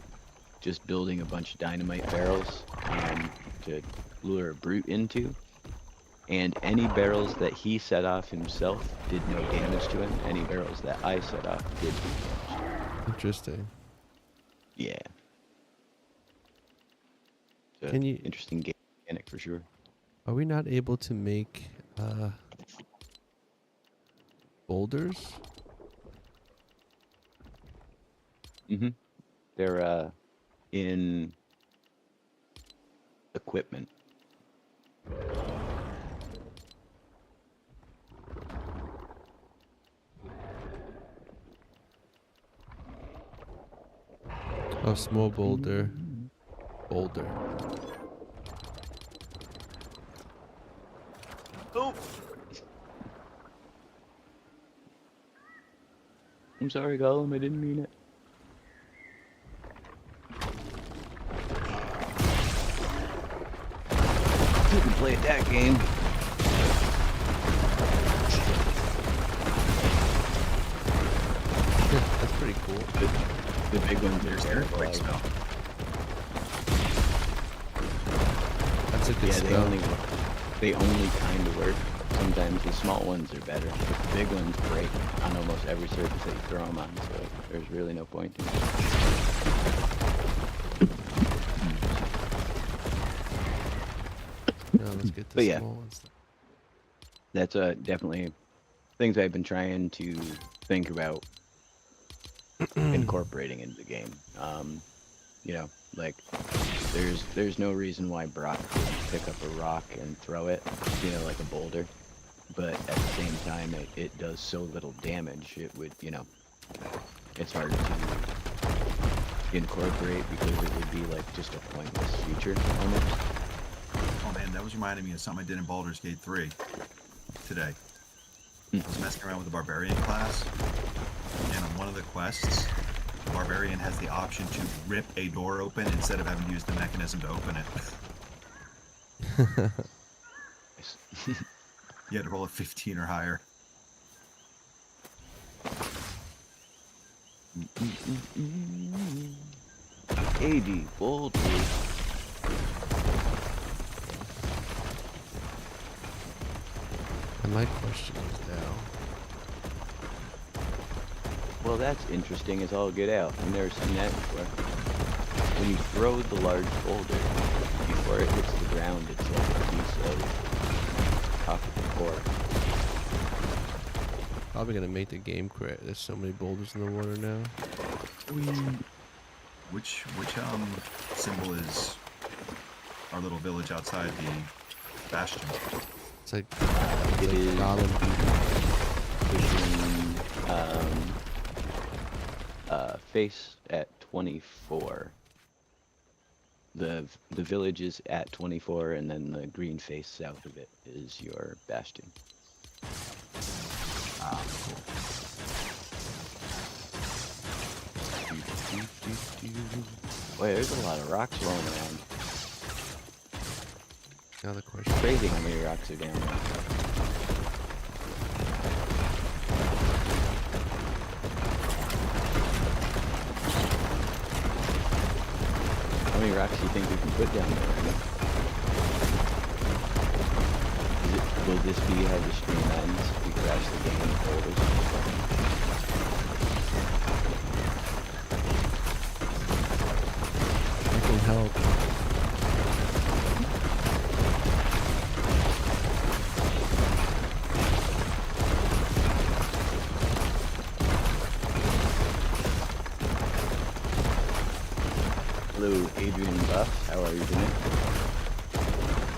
just building a bunch of dynamite barrels to lure a brute into. And any barrels that he set off himself did no damage to him. Any barrels that I set off did damage. Interesting. Yeah. So, Can you- interesting game mechanic for sure. Are we not able to make boulders? Mm-hmm. They're in equipment. Oh, small boulder. Boulder. Oh. I'm sorry, Gollum. I didn't mean it. Didn't play that game. That's pretty cool. The big ones There's are earthquake terrible. spell. That's a good Yeah, spell. they only kind of work. Sometimes the small ones are better, but the big ones break on almost every surface that you throw them on, so there's really no point in it. No, let's get the But yeah. small ones. That's definitely things I've been trying to think about incorporating into the game. You know, like there's no reason why Brock couldn't pick up a rock and throw it, you know, like a boulder. But at the same time, it does so little damage. It would, you know, it's hard to incorporate because it would be like just a pointless feature almost. Oh man, that was reminding me of something I did in Baldur's Gate 3 today. I was messing around with the Barbarian class, and on one of the quests, the Barbarian has the option to rip a door open instead of having to use the mechanism to open it. You had to roll a 15 or higher. AD bold. And my question is now, Well, that's interesting as all get out. I've never seen that before. When you throw the large boulder, before it hits the ground, it's like a piece of copper core. probably gonna make the game crash. There's so many boulders in the water now. Which symbol is our little village outside the bastion? It's like, It is Gollum. pushing face at 24. The village is at 24, and then the green face south of it is your bastion. Ah, cool. Boy, there's a lot of rocks rolling around. Now the question. Crazy how many rocks are down there. How many rocks do you think we can put down there? Will this be how the stream ends? We crash the game with boulders? I can help. Hello, Adrian Buff. How are you doing?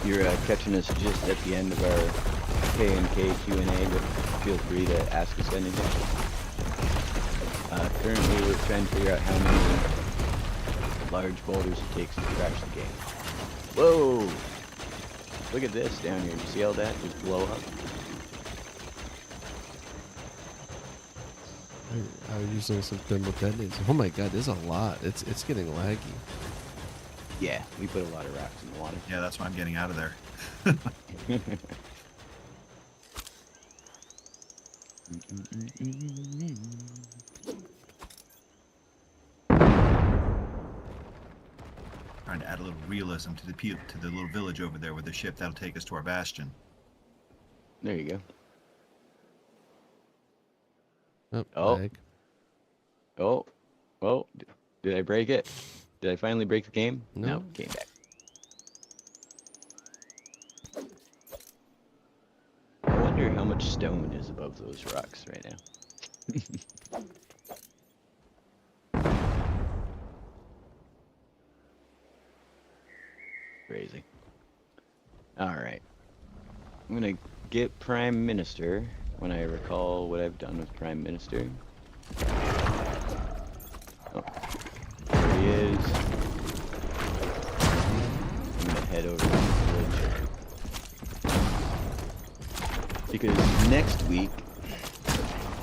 You're catching us just at the end of our K&K Q&A, but feel free to ask us anything. Currently, we're trying to figure out how many large boulders it takes to crash the game. Whoa! Look at this down here. Did you see all that just blow up? I was using some thermal detonators. Oh my god, there's a lot. It's getting laggy. Yeah, we put a lot of rocks in the water. Yeah, that's why I'm getting out of there. Trying to add a little realism to the little village over there with the ship that'll take us to our bastion. There you go. Oh, Oh. lag. Oh, oh, did I break it? Did I finally break the game? No. Came back. I wonder how much stone is above those rocks right now. Crazy. Alright. I'm gonna get Prime Minister when I recall what I've done with Prime Minister. Oh, there he is. I'm gonna head over to the village. Because next week,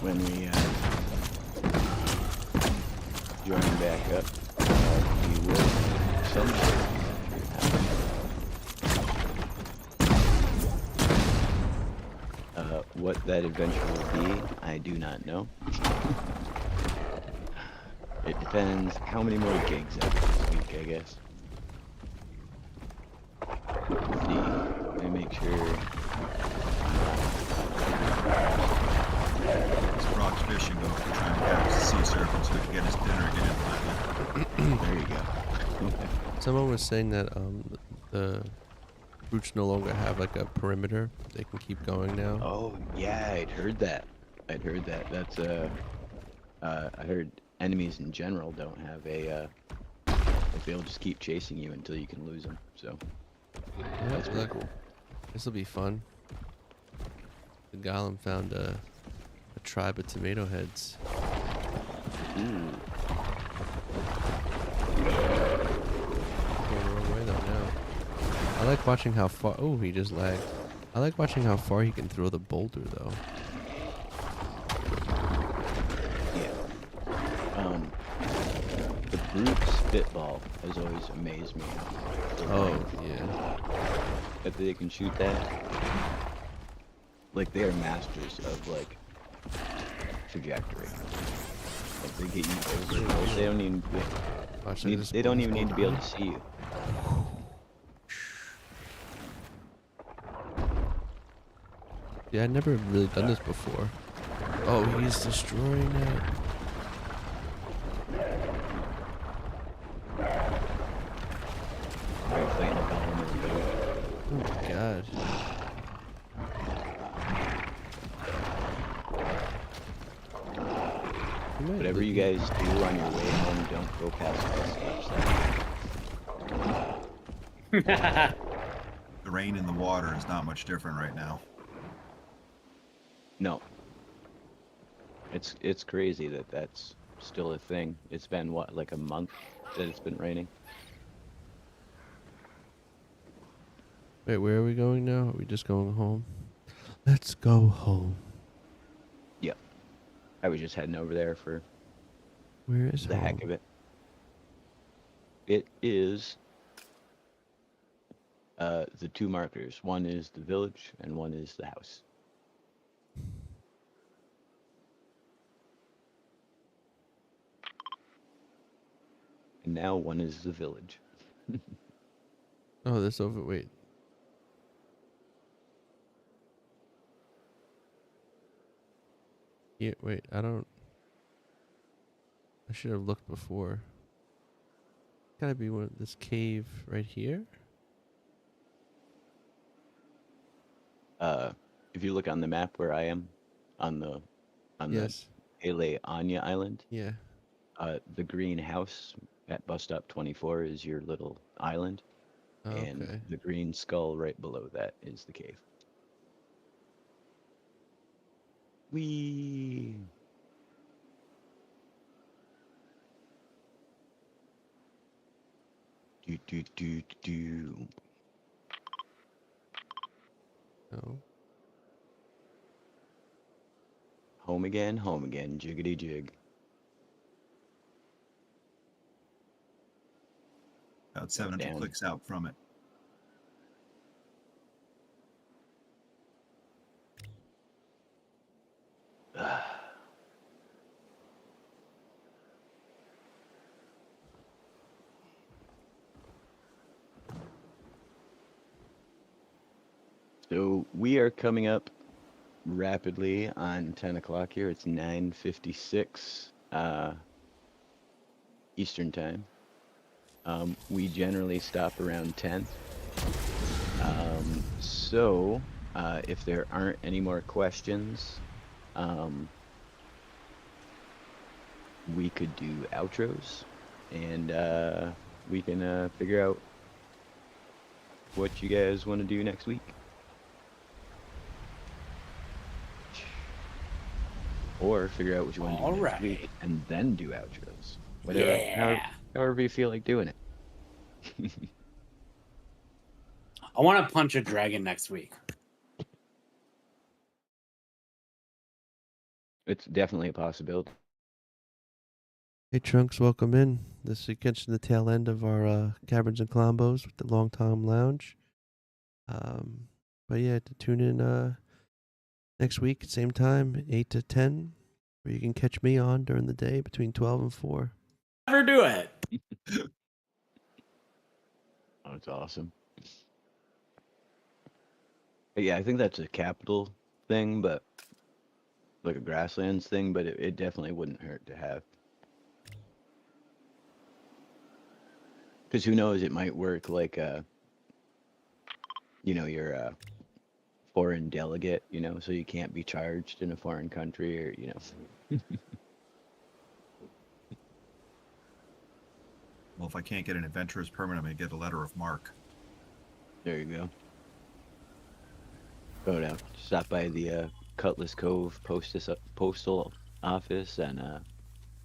when we join back up, we will some what that adventure will be, I do not know. It depends how many more gigs I get this week, I guess. Let's see. Let me make sure. This Brock's fishing boat for trying to catch the sea serpent so he can get his dinner again. There you go. Someone was saying that the brutes no longer have like a perimeter. They can keep going now. Oh yeah, I'd heard that. That's I heard enemies in general don't have a like they'll just keep chasing you until you can lose them. So that's pretty cool. This will be fun. The golem found a tribe of tomato heads. Ooh. Going the wrong way though now. I like watching how far. Oh, he just lagged. I like watching how far he can throw the boulder though. Yeah. The brute spitball has always amazed me. Oh yeah. That they can shoot that. Like they are masters of like trajectory. Like they get you over. They don't even. Watch, They don't even need to be able to see you. Yeah, I'd never really done this before. Oh, he's destroying it. They're fighting a golem in the boat. Oh my god. Whatever you guys do on your way home, don't go past the steps. The rain in the water is not much different right now. No. It's crazy that that's still a thing. It's been what, like a month that it's been raining? Wait, where are we going now? Are we just going home? Let's go home. Yep. I was just heading over there for Where is the home? heck of it. It is the two markers. One is the village and one is the house. And now one is the village. Oh, this over. Wait. Yeah, wait. I should have looked before. Gotta be one of this cave right here. If you look on the map where I am, on the Yes. Ele Anya Island, Yeah. The green house at bus stop 24 is your little island, and Okay. the green skull right below that is the cave. Wee. Do do do do. No. Home again, jiggity jig. About 700 down. clicks out from it. So we are coming up rapidly on 10 o'clock here. It's 9:56 Eastern time. We generally stop around 10. So if there aren't any more questions, we could do outros, and we can figure out what you guys want to do next week. Or figure out what you want to do next Alright. week and then do outros. Whatever, Yeah. however you feel like doing it. I want to punch a dragon next week. It's definitely a possibility. Hey Trunks, welcome in. This is catching the tail end of our Caverns and Klombos with the Long Tom Lounge. But yeah, to tune in next week, same time, 8 to 10, where you can catch me on during the day between 12 and 4. Never do it. Oh, it's awesome. But yeah, I think that's a capital thing, but like a grasslands thing, but it definitely wouldn't hurt to have. Because who knows, it might work like you're a foreign delegate, so you can't be charged in a foreign country, or Well, if I can't get an adventurer's permit, I'm going to get a letter of marque. There you go. Go down, stop by the Cutlass Cove postal office and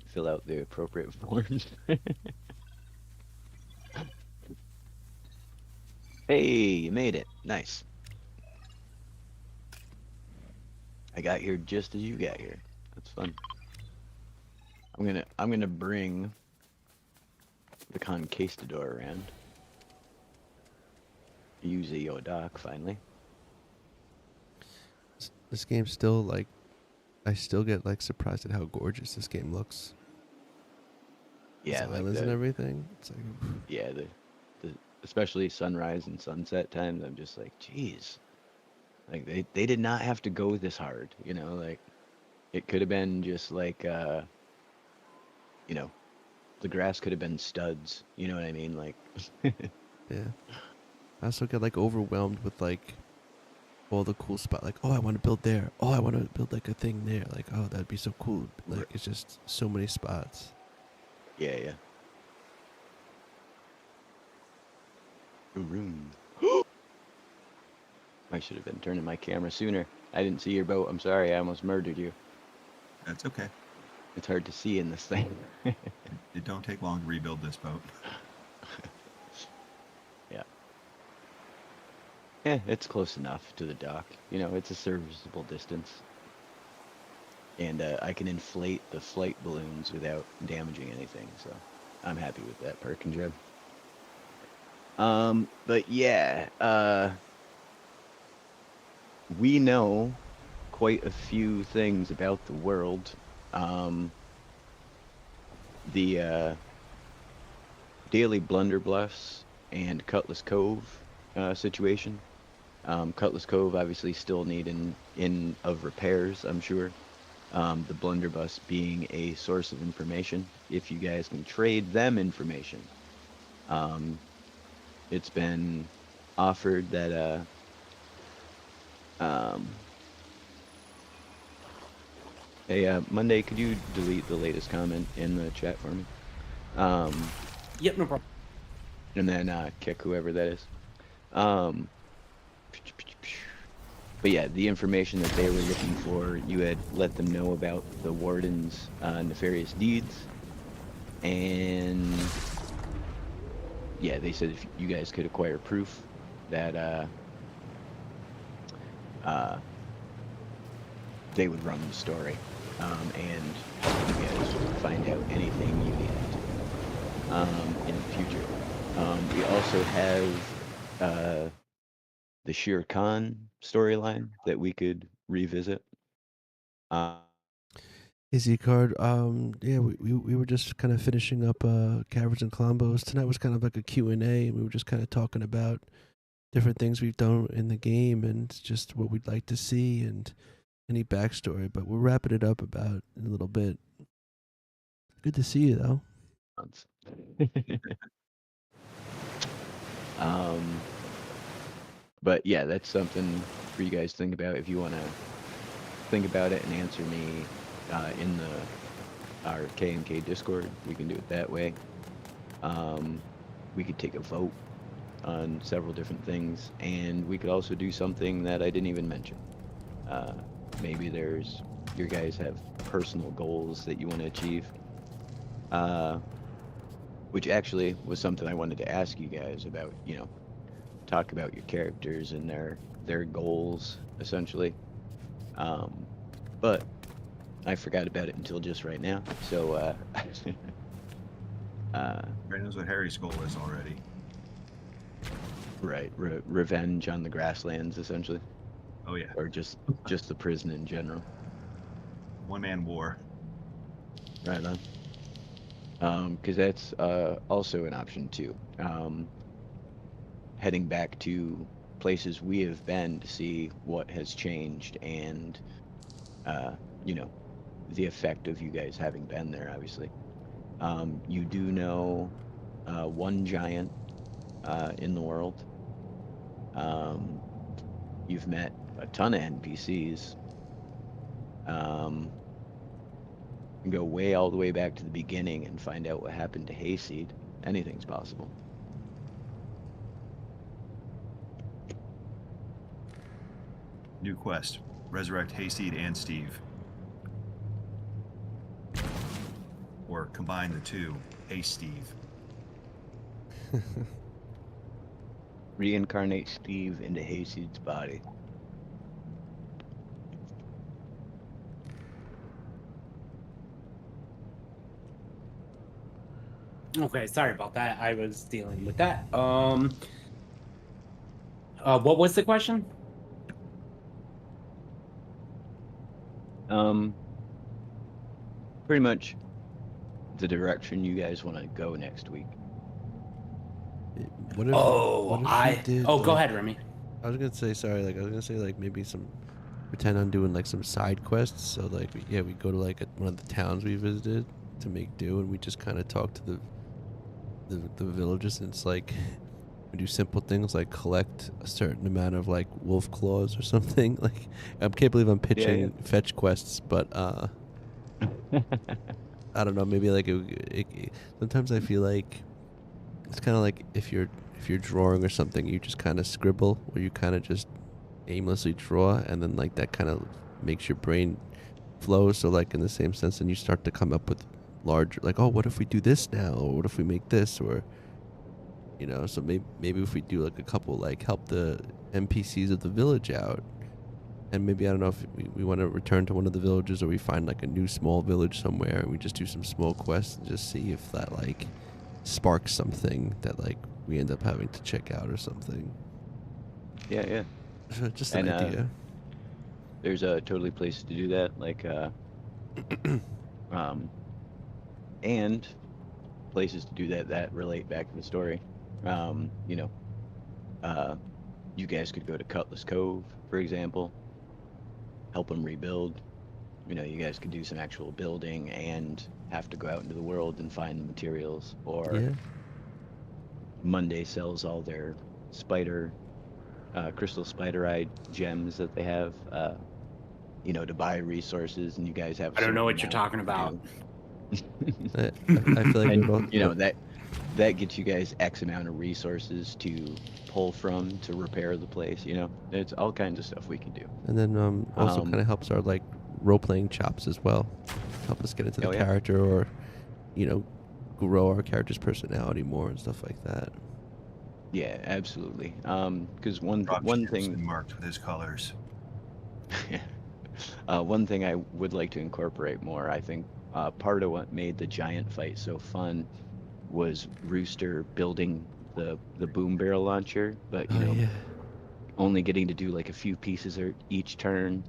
fill out the appropriate forms. Hey, you made it. Nice. I got here just as you got here. That's fun. I'm gonna bring the conquistador around. Use a Yodak finally. This game's still like, I still get like surprised at how gorgeous this game looks. These Yeah, like islands and everything. It's like, yeah, the especially sunrise and sunset times. I'm just like, geez, like they did not have to go this hard, like it could have been just like the grass could have been studs, you know what I mean? Like yeah. I also get like overwhelmed with like all the cool spot. Like, oh, I want to build there. Oh, I want to build like a thing there. Like, oh, that'd be so cool. Like, it's just so many spots. yeah. Vroom. I should have been turning my camera sooner. I didn't see your boat. I'm sorry. I almost murdered you. That's okay. It's hard to see in this thing. It don't take long to rebuild this boat. Yeah, it's close enough to the dock. It's a serviceable distance. And I can inflate the flight balloons without damaging anything, so I'm happy with that perk and job. But yeah, we know quite a few things about the world. The Daily Blunderbuss and Cutlass Cove situation. Cutlass Cove obviously still needing of repairs, I'm sure. The Blunderbuss being a source of information. If you guys can trade them information. It's been offered that Hey, Monday, could you delete the latest comment in the chat for me? Yep, no problem. And then kick whoever that is. Um, but yeah, the information that they were looking for, you had let them know about the warden's nefarious deeds, and yeah, they said if you guys could acquire proof that uh, they would run the story and help you guys find out anything you needed in the future. We also have the Shere Khan storyline that we could revisit. Easy card. Yeah, we were just kind of finishing up Caverns and Klombos. Tonight was kind of like a Q&A, and we were just kind of talking about different things we've done in the game and just what we'd like to see and any backstory. But we're wrapping it up about in a little bit. Good to see you though. But yeah, that's something for you guys to think about if you want to think about it and answer me in our K&K Discord. We can do it that way. We could take a vote on several different things, and we could also do something that I didn't even mention. Maybe your guys have personal goals that you want to achieve, which actually was something I wanted to ask you guys about. Talk about your characters and their goals essentially. But I forgot about it until just right now. So Everybody knows what Harry's goal is already. right, revenge on the grasslands essentially, Oh yeah, or just the prison in general. one-man war. Right on. Because that's also an option too. Heading back to places we have been to see what has changed and uh, you know, the effect of you guys having been there, obviously. You do know one giant in the world. Um, you've met a ton of NPCs. You can go all the way back to the beginning and find out what happened to Hayseed. Anything's possible. New quest: resurrect Hayseed and Steve, or combine the two. Hey Steve. Reincarnate Steve into Hayseed's body. Okay, sorry about that. I was dealing with that. What was the question? Pretty much the direction you guys want to go next week. What if? Oh, we did? go like, ahead, Remy. I was gonna say sorry. Like I was gonna say like maybe some pretend on doing like some side quests. So like we go to like one of the towns we visited to make do, and we just kind of talk to the villagers, and it's like we do simple things like collect a certain amount of like wolf claws or something. Like I can't believe I'm pitching fetch quests, but I don't know. Maybe like sometimes I feel like it's kind of like if you're drawing or something, you just kind of scribble, or you kind of just aimlessly draw, and then like that kind of makes your brain flow. So like in the same sense, then you start to come up with larger, like, oh, what if we do this now, or what if we make this, or so maybe if we do like a couple, like help the NPCs of the village out, and maybe I don't know if we want to return to one of the villages, or we find like a new small village somewhere, and we just do some small quests and just see if that like sparks something that like we end up having to check out or something. Yeah. Just an idea. There's a totally place to do that, like and places to do that relate back to the story. You know, you guys could go to Cutlass Cove, for example, help them rebuild. You guys could do some actual building and have to go out into the world and find the materials. Or Yeah. Monday sells all their crystal spider eye gems that they have. to buy resources, and you guys have. I don't know what you're certain amount talking to about. do. I feel like we're And both. that gets you guys X amount of resources to pull from to repair the place. It's all kinds of stuff we can do. And then also Um, kind of helps our like role playing chops as well. Help us get into the Oh, yeah. character, or grow our character's personality more and stuff like that. Yeah, absolutely. Because one Dropship's thing, been marked with his colors. one thing I would like to incorporate more, I think, part of what made the giant fight so fun was Rooster building the boom barrel launcher, but Oh yeah. only getting to do like a few pieces each turn,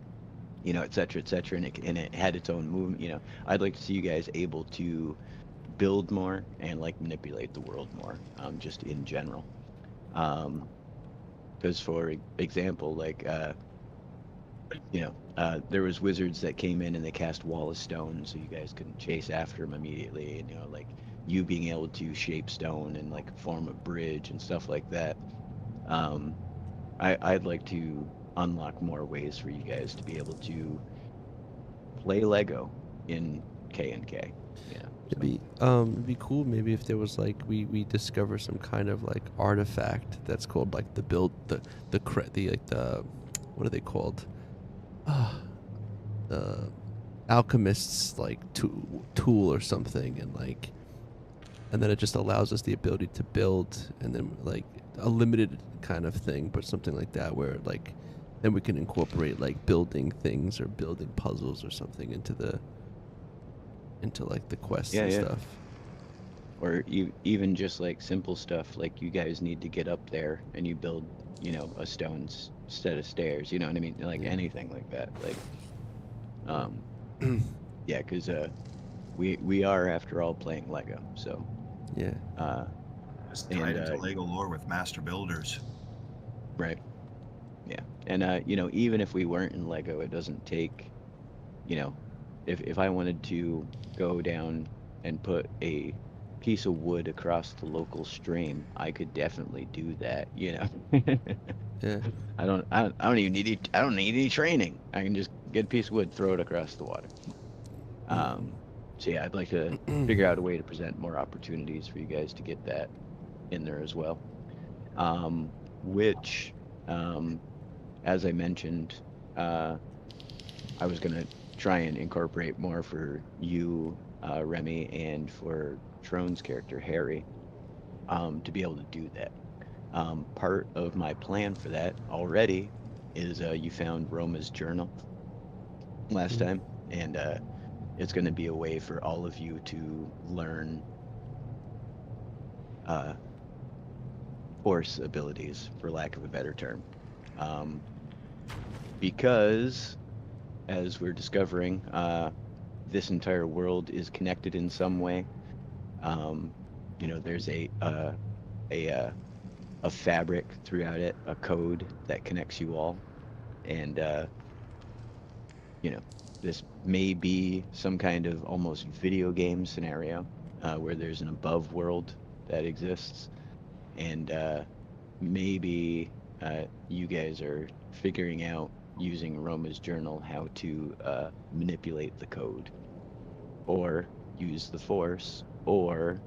et cetera, et cetera, and it had its own movement. I'd like to see you guys able to build more and like manipulate the world more, just in general. Because for example, like there was wizards that came in and they cast wall of stone, so you guys couldn't chase after them immediately, and like you being able to shape stone and like form a bridge and stuff like that. Um, I'd like to unlock more ways for you guys to be able to play Lego in K and K. It'd be cool maybe if there was like we discover some kind of like artifact that's called like the build the like the what are they called? The alchemist's like tool or something, and then it just allows us the ability to build, and then like a limited kind of thing, but something like that where like then we can incorporate like building things or building puzzles or something into like the quests Yeah, and yeah. stuff. Or even just like simple stuff, like you guys need to get up there and you build, a stone set of stairs. You know what I mean? Like Yeah. anything like that. Like, yeah, because we are after all playing Lego. So, Yeah. Just and tied into Lego lore with master builders. right, yeah, and even if we weren't in Lego, it doesn't take, if I wanted to go down and put a piece of wood across the local stream, I could definitely do that. Yeah. I don't need any training. I can just get a piece of wood, throw it across the water. So yeah, I'd like to figure out a way to present more opportunities for you guys to get that in there as well. Which, as I mentioned, I was gonna try and incorporate more for you, Remy, and for Trone's character Harry, to be able to do that. Part of my plan for that already is you found Roma's journal last time, and it's going to be a way for all of you to learn force abilities, for lack of a better term. Because, as we're discovering, this entire world is connected in some way. There's a fabric throughout it, a code that connects you all, and this may be some kind of almost video game scenario, where there's an above world that exists, and maybe you guys are figuring out using Roma's journal how to manipulate the code, or use the force, or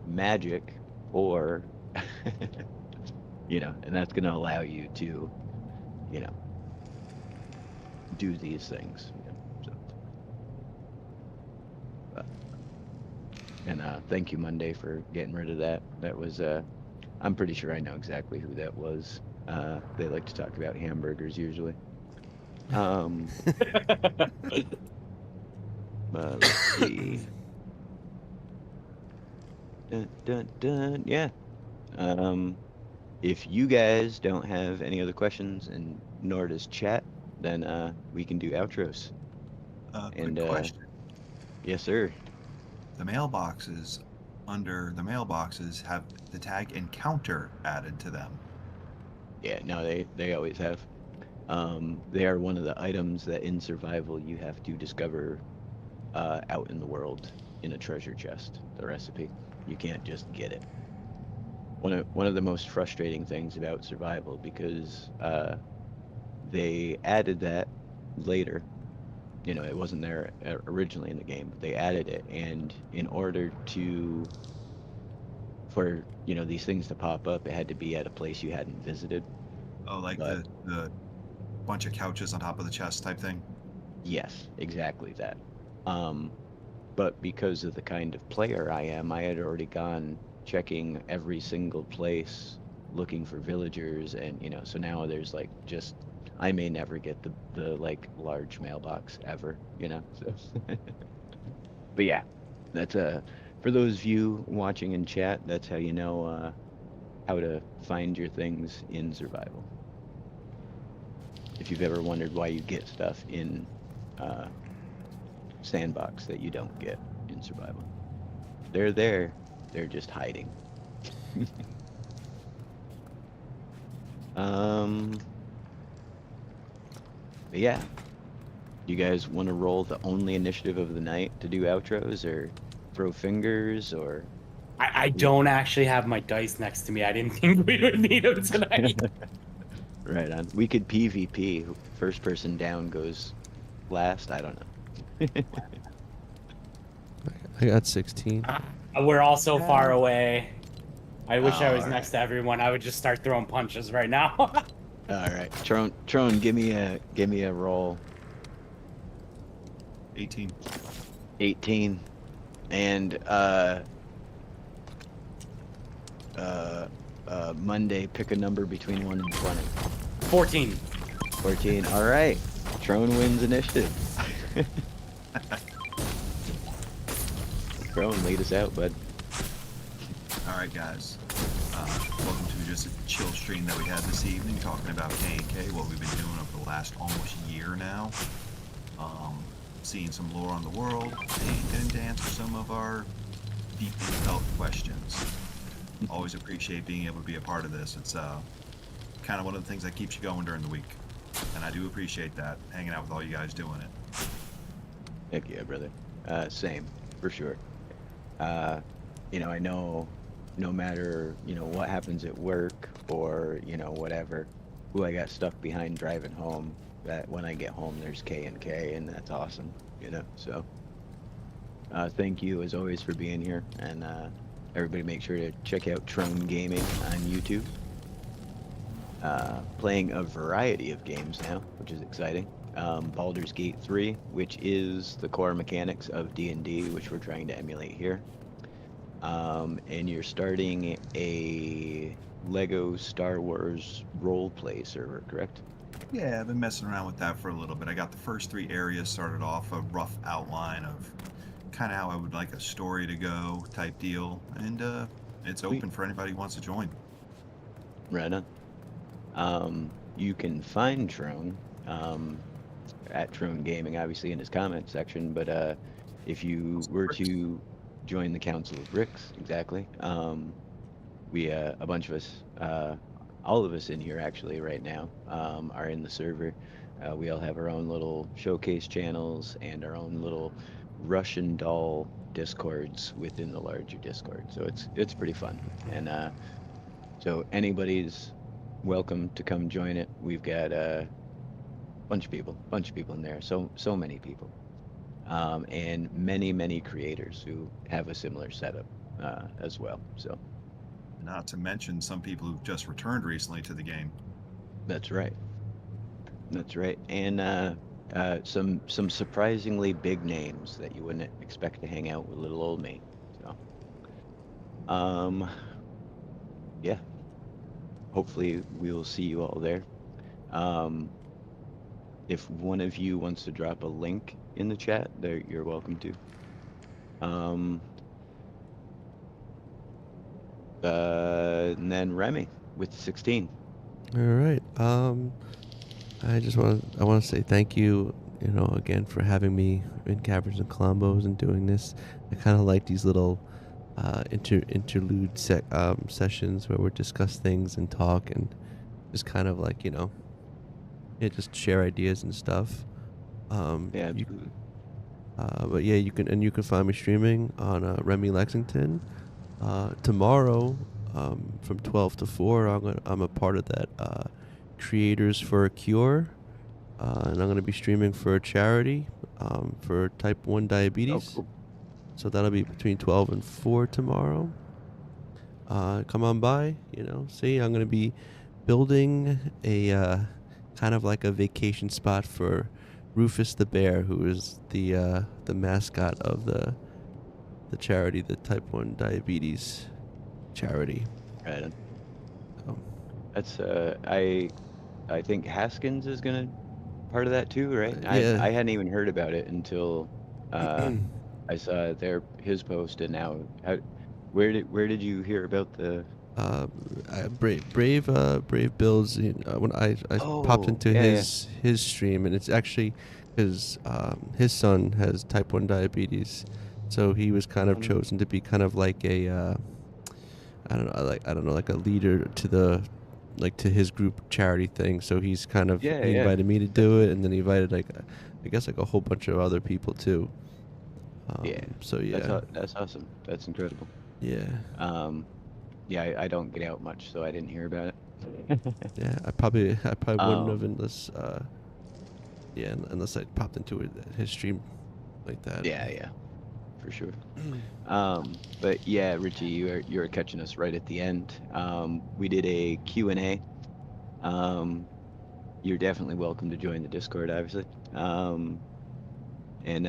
magic, or and that's going to allow you to, do these things. So, and thank you, Monday, for getting rid of that. That was, I'm pretty sure I know exactly who that was. They like to talk about hamburgers usually. Let's see. Dun, dun, dun. Yeah. If you guys don't have any other questions, and nor does chat, then we can do outros. Quick And question. yes, sir. The mailboxes have the tag encounter added to them. Yeah, no, they always have. They are one of the items that in survival you have to discover out in the world in a treasure chest. The recipe, you can't just get it. One of the most frustrating things about survival, because they added that later. You know, it wasn't there originally in the game, but they added it. And in order for these things to pop up, it had to be at a place you hadn't visited. Oh, like But the bunch of couches on top of the chest type thing. yes, exactly that. Um, but because of the kind of player I am, I had already gone checking every single place looking for villagers, and so now there's like just I may never get the like large mailbox ever, So but yeah, that's for those of you watching in chat, that's how you know how to find your things in survival. If you've ever wondered why you get stuff in uh, sandbox that you don't get in survival, they're there. They're just hiding. um. But yeah, you guys want to roll the only initiative of the night to do outros, or throw fingers, or I don't actually have my dice next to me. I didn't think we would need them tonight. right on. We could PvP. First person down goes last. I don't know. I got 16. We're all so far away. I wish I was All next to everyone. I would just start throwing punches right now. All right, Tron, give me a roll. 18. 18, and Monday, pick a number between 1 and 20. 14. 14. All right, Tron wins initiative. Tron, lead us out, bud. All right, guys. Welcome to just a chill stream that we had this evening, talking about K&K, what we've been doing over the last almost year now. Seeing some lore on the world, and getting to answer some of our deeply felt questions. Always appreciate being able to be a part of this. It's kind of one of the things that keeps you going during the week. And I do appreciate that, hanging out with all you guys doing it. Heck yeah, brother. Same, for sure. I know no matter, what happens at work or, whatever, I got stuck behind driving home, that when I get home, there's K&K, and that's awesome, So, thank you, as always, for being here. And everybody make sure to check out Tron Gaming on YouTube. Playing a variety of games now, which is exciting. Baldur's Gate 3, which is the core mechanics of D&D, which we're trying to emulate here. And you're starting a Lego Star Wars roleplay server, correct? Yeah, I've been messing around with that for a little bit. I got the first 3 areas started off, a rough outline of kind of how I would like a story to go type deal. And it's open for anybody who wants to join. Right on. You can find Tron at Tron Gaming, obviously, in his comment section. But if you were to join the Council of Bricks, exactly, we a bunch of us, all of us in here actually right now, are in the server. We all have our own little showcase channels and our own little Russian doll discords within the larger Discord. So it's pretty fun. And so anybody's welcome to come join it. We've got a bunch of people in there. So many people, and many creators who have a similar setup as well. So. Not to mention some people who've just returned recently to the game. That's right. And some surprisingly big names that you wouldn't expect to hang out with little old me. So, yeah. Hopefully we will see you all there. If one of you wants to drop a link in the chat, there you're welcome to. And then Remy with 16. All right. I want to say thank you, again for having me in Kaverns and Klombos and doing this. I kind of like these little interlude sessions where we discuss things and talk and just kind of like, just share ideas and stuff. Yeah, absolutely. But yeah, you can find me streaming on Remy Lexington. Tomorrow, from 12 to 4, I'm a part of that Creators for a Cure and I'm gonna be streaming for a charity for type 1 Oh, diabetes. cool. So that'll be between 12 and 4 tomorrow. Come on by, see, I'm going to be building a kind of like a vacation spot for Rufus the bear, who is the mascot of the charity, the type 1 diabetes charity. Right on. Um, That's I think Haskins is gonna part of that too, right? yeah. I hadn't even heard about it until I saw his post, and now where did you hear about the? Brave builds. When I popped Oh, into yeah, yeah. his stream, and it's actually because his son has type 1 diabetes, so he was kind of Oh, no. chosen to be kind of like a I don't know, like a leader to to his group charity thing. So he's kind of Yeah, he yeah. invited me to do it, and then he invited I guess like a whole bunch of other people too. Yeah. So yeah. That's awesome. That's incredible. Yeah. Yeah, I don't get out much, so I didn't hear about it. Yeah, I probably wouldn't have Um, unless I popped into his stream like that. yeah, for sure. But yeah, Richie, you were catching us right at the end. We did a Q&A. You're definitely welcome to join the Discord, obviously. And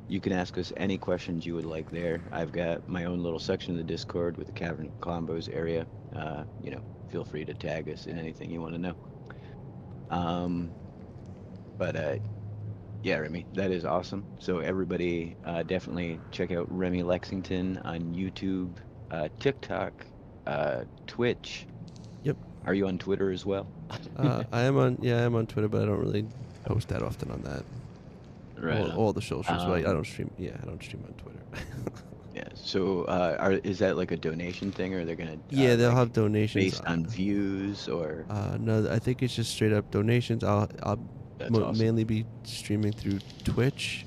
you can ask us any questions you would like there. I've got my own little section of the Discord with the Cavern Klombos area. Feel free to tag us in anything you want to know. But yeah, Remy, that is awesome. So everybody, definitely check out Remy Lexington on YouTube, TikTok, Twitch. Yep. Are you on Twitter as well? I am on Twitter, but I don't really post that often on that. Right. All the socials, but I Um, don't stream. Yeah, I don't stream on Twitter. Yeah. So, is that like a donation thing, or they're gonna Yeah, they'll like have donations. based on views, or No, I think it's just straight up donations. I'll that's awesome. mainly be streaming through Twitch,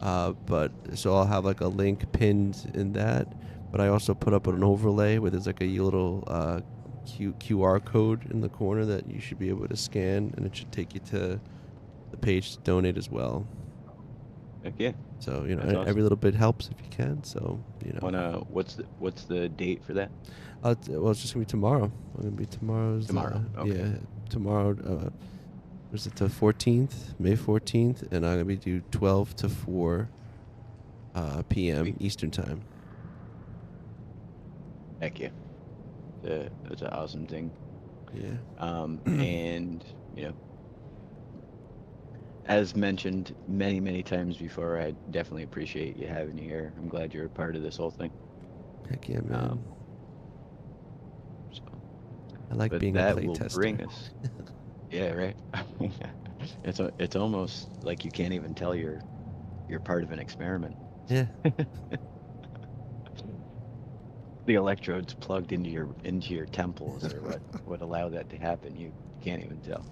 but so I'll have like a link pinned in that. But I also put up an overlay where there's like a little QR code in the corner that you should be able to scan, and it should take you to the page to donate as well. Heck yeah. So That's awesome. every little bit helps if you can. So What's the date for that? Well, it's just gonna be tomorrow. I'm gonna be tomorrow's. Tomorrow, okay. Yeah, tomorrow. Was it the 14th, May 14th, and I'm gonna be do 12 to 4 p.m. Sweet. Eastern time. Heck yeah. That's an awesome thing. Yeah. And as mentioned many times before, I definitely appreciate you having you here. I'm glad you're a part of this whole thing. Heck yeah, man. So, I like but being a that play will tester. bring us. Yeah, right. It's almost like you can't even tell you're part of an experiment. Yeah. The electrodes plugged into your temples are what allow that to happen. You can't even tell.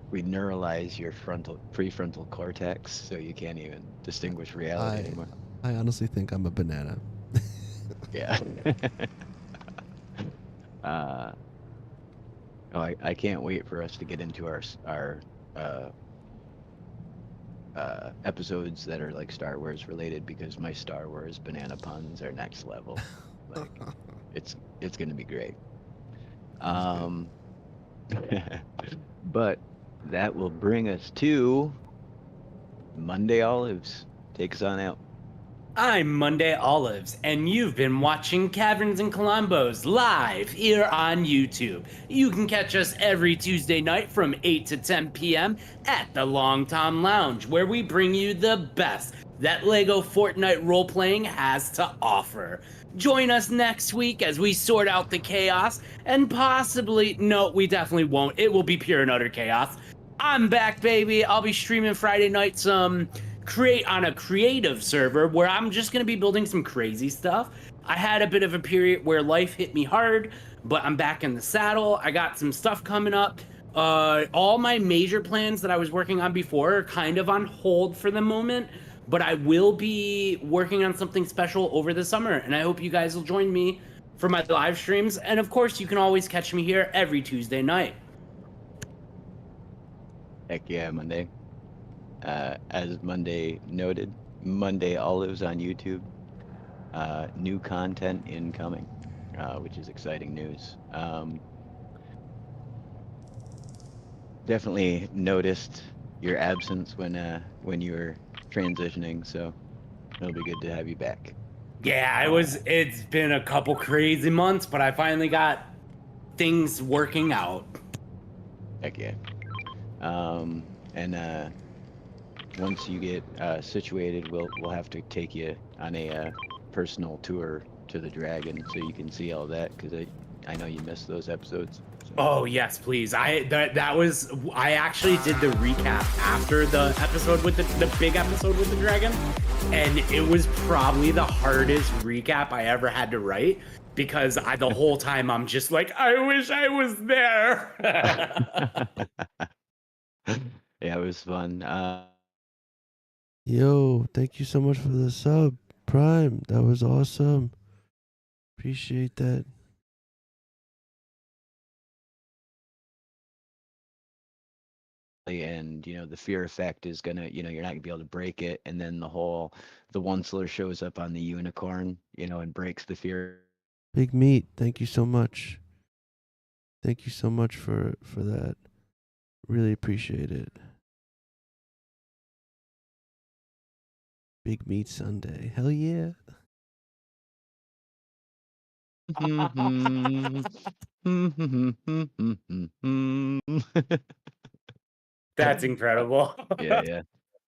We neuralize your prefrontal cortex, so you can't even distinguish reality anymore. I honestly think I'm a banana. Yeah. I can't wait for us to get into our episodes that are like Star Wars related, because my Star Wars banana puns are next level. Like, it's gonna be great. But that will bring us to Monday Olives. Take us on out. I'm Monday Olives, and you've been watching Kaverns and Klombos live here on YouTube. You can catch us every Tuesday night from 8 to 10 p.m. at the Long Tom Lounge, where we bring you the best that LEGO Fortnite role-playing has to offer. Join us next week as we sort out the chaos, and no, we definitely won't. It will be pure and utter chaos. I'm back, baby. I'll be streaming Friday night on a creative server where I'm just going to be building some crazy stuff. I had a bit of a period where life hit me hard, but I'm back in the saddle. I got some stuff coming up. All my major plans that I was working on before are kind of on hold for the moment, but I will be working on something special over the summer, and I hope you guys will join me for my live streams. And of course, you can always catch me here every Tuesday night. Heck yeah, Monday. As Monday noted, Monday Olives on YouTube. New content incoming, which is exciting news. Definitely noticed your absence when you were transitioning, so it'll be good to have you back. Yeah, it's been a couple crazy months, but I finally got things working out. Heck yeah. And once you get situated, we'll have to take you on a personal tour to the dragon so you can see all that, because I know you missed those episodes. So. Oh yes, please. That was I actually did the recap after the episode with the big episode with the dragon, and it was probably the hardest recap I ever had to write because the whole time I'm just like, I wish I was there. Yeah, it was fun. Yo, thank you so much for the sub, Prime. That was awesome. Appreciate that. And the fear effect is gonna, you're not gonna be able to break it, and then the onceler shows up on the unicorn, and breaks the fear. Big Meat, thank you so much. Thank you so much for that. Really appreciate it. Big Meat Sunday. Hell yeah. That's incredible. Yeah, yeah.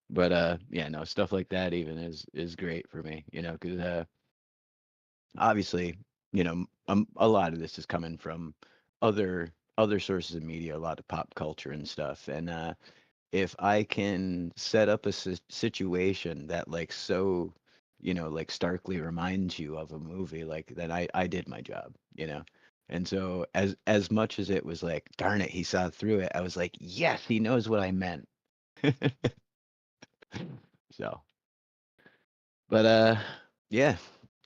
But yeah, no, stuff like that even is great for me, because obviously, a lot of this is coming from other sources of media, a lot of pop culture and stuff. And if I can set up a situation that like starkly reminds you of a movie, like then I did my job. And so as much as it was like, darn it, he saw through it, I was like, yes, he knows what I meant. So, but yeah,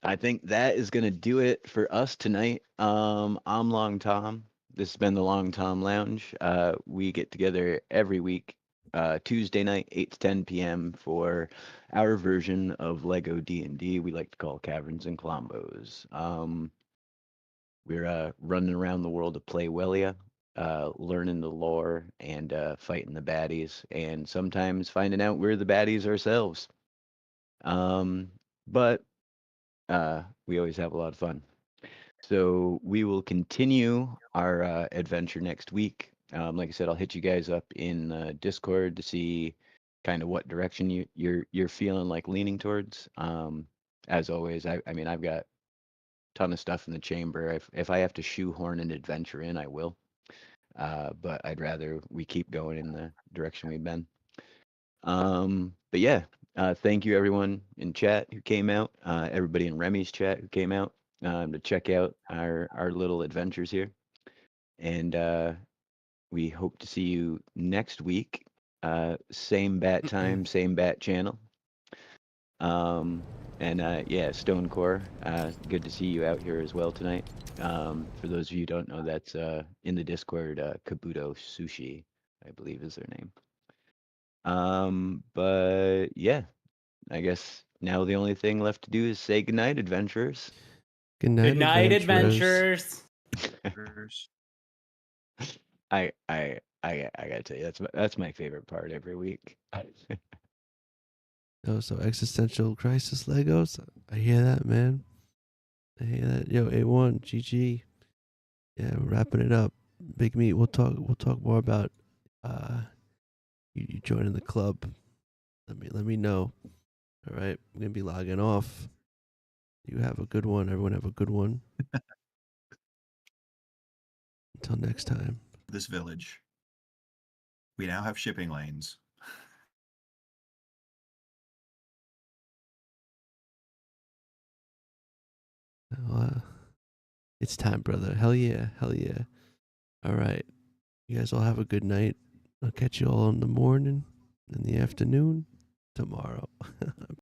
I think that is gonna do it for us tonight. I'm Long Tom. This has been the Long Tom Lounge. We get together every week, Tuesday night, 8 to 10 p.m. for our version of Lego D&D. We like to call Caverns and Klombos. We're running around the world to play Wellia, learning the lore and fighting the baddies, and sometimes finding out we're the baddies ourselves. But we always have a lot of fun. So we will continue our adventure next week. Like I said, I'll hit you guys up in Discord to see kind of what direction you're feeling like leaning towards. As always, I mean I've got a ton of stuff in the chamber. If I have to shoehorn an adventure in, I will. But I'd rather we keep going in the direction we've been. But yeah, thank you everyone in chat who came out, everybody in Remy's chat who came out to check out our little adventures here. And we hope to see you next week. Same bat time, same bat channel. And yeah, Stonecore, good to see you out here as well tonight. For those of you who don't know, that's in the Discord, Kabuto Sushi, I believe is their name. But yeah, I guess now the only thing left to do is say goodnight, adventurers. Good night, Good night, adventurers. adventures. I gotta tell you, that's my favorite part every week. Oh, so existential crisis Legos. I hear that, man. I hear that. Yo, A1, GG. Yeah, we're wrapping it up. Big Meat. We'll talk more about you joining the club. Let me know. All right, I'm gonna be logging off. You have a good one. Everyone have a good one. Until next time. This village. We now have shipping lanes. It's time, brother. Hell yeah. Hell yeah. All right. You guys all have a good night. I'll catch you all in the morning, in the afternoon, tomorrow.